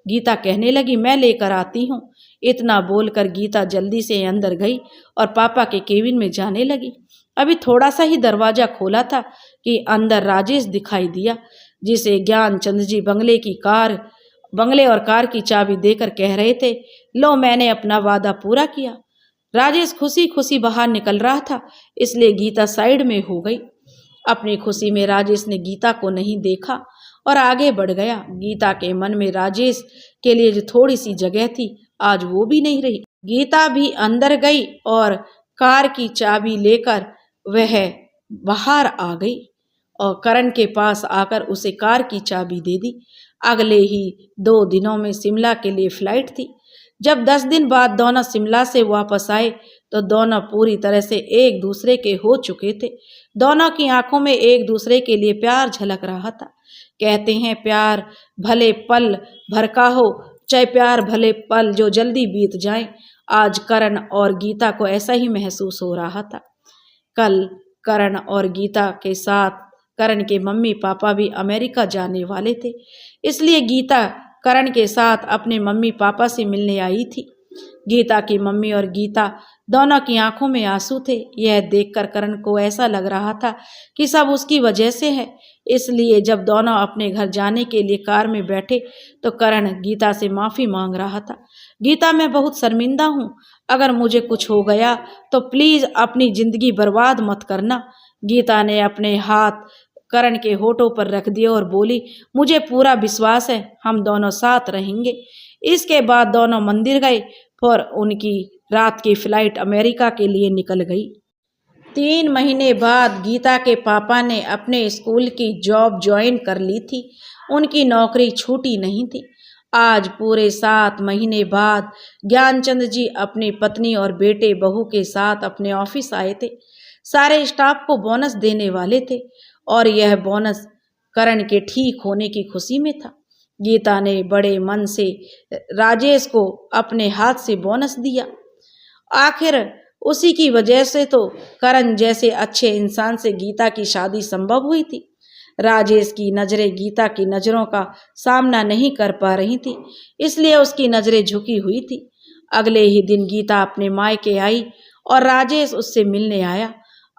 गीता कहने लगी, मैं लेकर आती हूँ। इतना बोलकर गीता जल्दी से अंदर गई और पापा के केबिन में जाने लगी। अभी थोड़ा सा ही दरवाजा खोला था कि अंदर राजेश दिखाई दिया, जिसे ज्ञानचंद जी बंगले और कार की चाबी देकर कह रहे थे, लो मैंने अपना वादा पूरा किया। राजेश खुशी खुशी बाहर निकल रहा था, इसलिए गीता साइड में हो गई। अपनी खुशी में राजेश ने गीता को नहीं देखा और आगे बढ़ गया। गीता के मन में राजेश के लिए जो थोड़ी सी जगह थी, आज वो भी नहीं रही। गीता भी अंदर गई और कार की चाबी लेकर वह बाहर आ गई और करण के पास आकर उसे कार की चाबी दे दी। अगले ही 2 दिनों में शिमला के लिए फ्लाइट थी। जब 10 दिन बाद दोनों शिमला से वापस आए तो दोनों पूरी तरह से एक दूसरे के हो चुके थे। दोनों की आंखों में एक दूसरे के लिए प्यार झलक रहा था। कहते हैं प्यार भले पल भर का हो, चाहे प्यार भले पल जो जल्दी बीत जाए। आज करण और गीता को ऐसा ही महसूस हो रहा था। कल करण और गीता के साथ करण के मम्मी पापा भी अमेरिका जाने वाले थे, इसलिए गीता करण के साथ अपने मम्मी पापा से मिलने आई थी। गीता की मम्मी और गीता दोनों की आंखों में आंसू थे। यह देखकर करण को ऐसा लग रहा था कि सब उसकी वजह से है। इसलिए जब दोनों अपने घर जाने के लिए कार में बैठे तो करण गीता से माफ़ी मांग रहा था। गीता, मैं बहुत शर्मिंदा हूँ, अगर मुझे कुछ हो गया तो प्लीज़ अपनी ज़िंदगी बर्बाद मत करना। गीता ने अपने हाथ करण के होठों पर रख दिए और बोली, मुझे पूरा विश्वास है हम दोनों साथ रहेंगे। इसके बाद दोनों मंदिर गए और उनकी रात की फ्लाइट अमेरिका के लिए निकल गई। 3 महीने बाद गीता के पापा ने अपने स्कूल की जॉब ज्वाइन कर ली थी। उनकी नौकरी छूटी नहीं थी। आज पूरे 7 महीने बाद ज्ञानचंद जी अपनी पत्नी और बेटे बहू के साथ अपने ऑफिस आए थे। सारे स्टाफ को बोनस देने वाले थे और यह बोनस करण के ठीक होने की खुशी में था। गीता ने बड़े मन से राजेश को अपने हाथ से बोनस दिया। आखिर उसी की वजह से तो करण जैसे अच्छे इंसान से गीता की शादी संभव हुई थी। राजेश की नजरें गीता की नजरों का सामना नहीं कर पा रही थी, इसलिए उसकी नजरें झुकी हुई थी। अगले ही दिन गीता अपने मायके आई और राजेश उससे मिलने आया।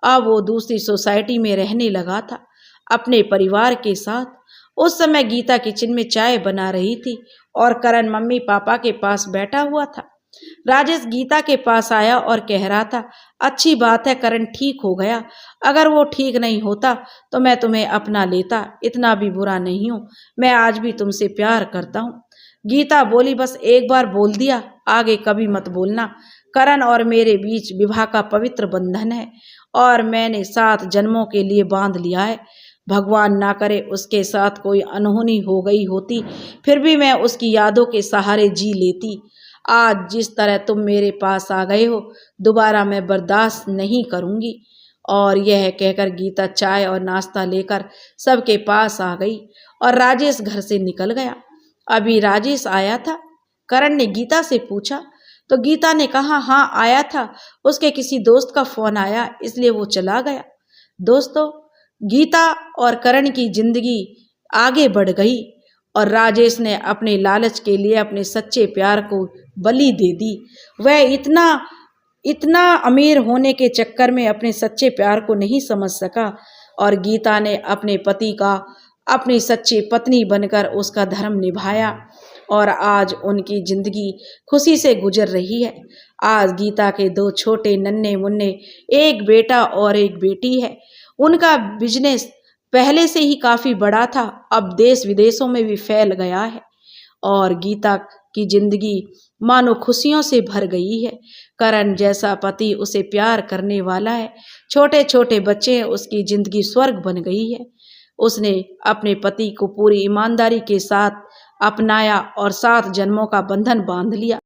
अब वो दूसरी सोसाइटी में रहने लगा था अपने परिवार के साथ। उस समय गीता किचन में चाय बना रही थी और करण मम्मी पापा के पास बैठा हुआ था। राजेश गीता के पास आया और कह रहा था, अच्छी बात है करण ठीक हो गया, अगर वो ठीक नहीं होता तो मैं तुम्हें अपना लेता, इतना भी बुरा नहीं हूँ, मैं आज भी तुमसे प्यार करता हूँ। गीता बोली, बस एक बार बोल दिया, आगे कभी मत बोलना। करण और मेरे बीच विवाह का पवित्र बंधन है और मैंने 7 जन्मों के लिए बांध लिया है। भगवान ना करे उसके साथ कोई अनहोनी हो गई होती, फिर भी मैं उसकी यादों के सहारे जी लेती। आज जिस तरह तुम मेरे पास आ गए हो, दोबारा मैं बर्दाश्त नहीं करूंगी। और यह कहकर गीता चाय और नाश्ता लेकर सबके पास आ गई और राजेश घर से निकल गया। अभी राजेश आया था, करण ने गीता से पूछा तो गीता ने कहा, हाँ आया था, उसके किसी दोस्त का फोन आया इसलिए वो चला गया। दोस्तों, गीता और करण की जिंदगी आगे बढ़ गई और राजेश ने अपने लालच के लिए अपने सच्चे प्यार को बलि दे दी। वह इतना अमीर होने के चक्कर में अपने सच्चे प्यार को नहीं समझ सका और गीता ने अपने पति का अपनी सच्ची पत्नी बनकर उसका धर्म निभाया और आज उनकी जिंदगी खुशी से गुजर रही है। आज गीता के 2 छोटे नन्हे मुन्ने, एक बेटा और एक बेटी है। उनका बिजनेस पहले से ही काफी बड़ा था, अब देश विदेशों में भी फैल गया है और गीता की जिंदगी मानो खुशियों से भर गई है। करण जैसा पति उसे प्यार करने वाला है, छोटे छोटे बच्चे हैं, उसकी जिंदगी स्वर्ग बन गई है। उसने अपने पति को पूरी ईमानदारी के साथ अपनाया और 7 जन्मों का बंधन बांध लिया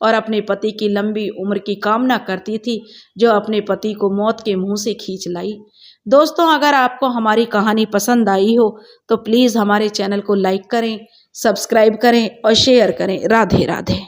और अपने पति की लंबी उम्र की कामना करती थी, जो अपने पति को मौत के मुंह से खींच लाई। दोस्तों, अगर आपको हमारी कहानी पसंद आई हो तो प्लीज़ हमारे चैनल को लाइक करें, सब्सक्राइब करें और शेयर करें। राधे राधे।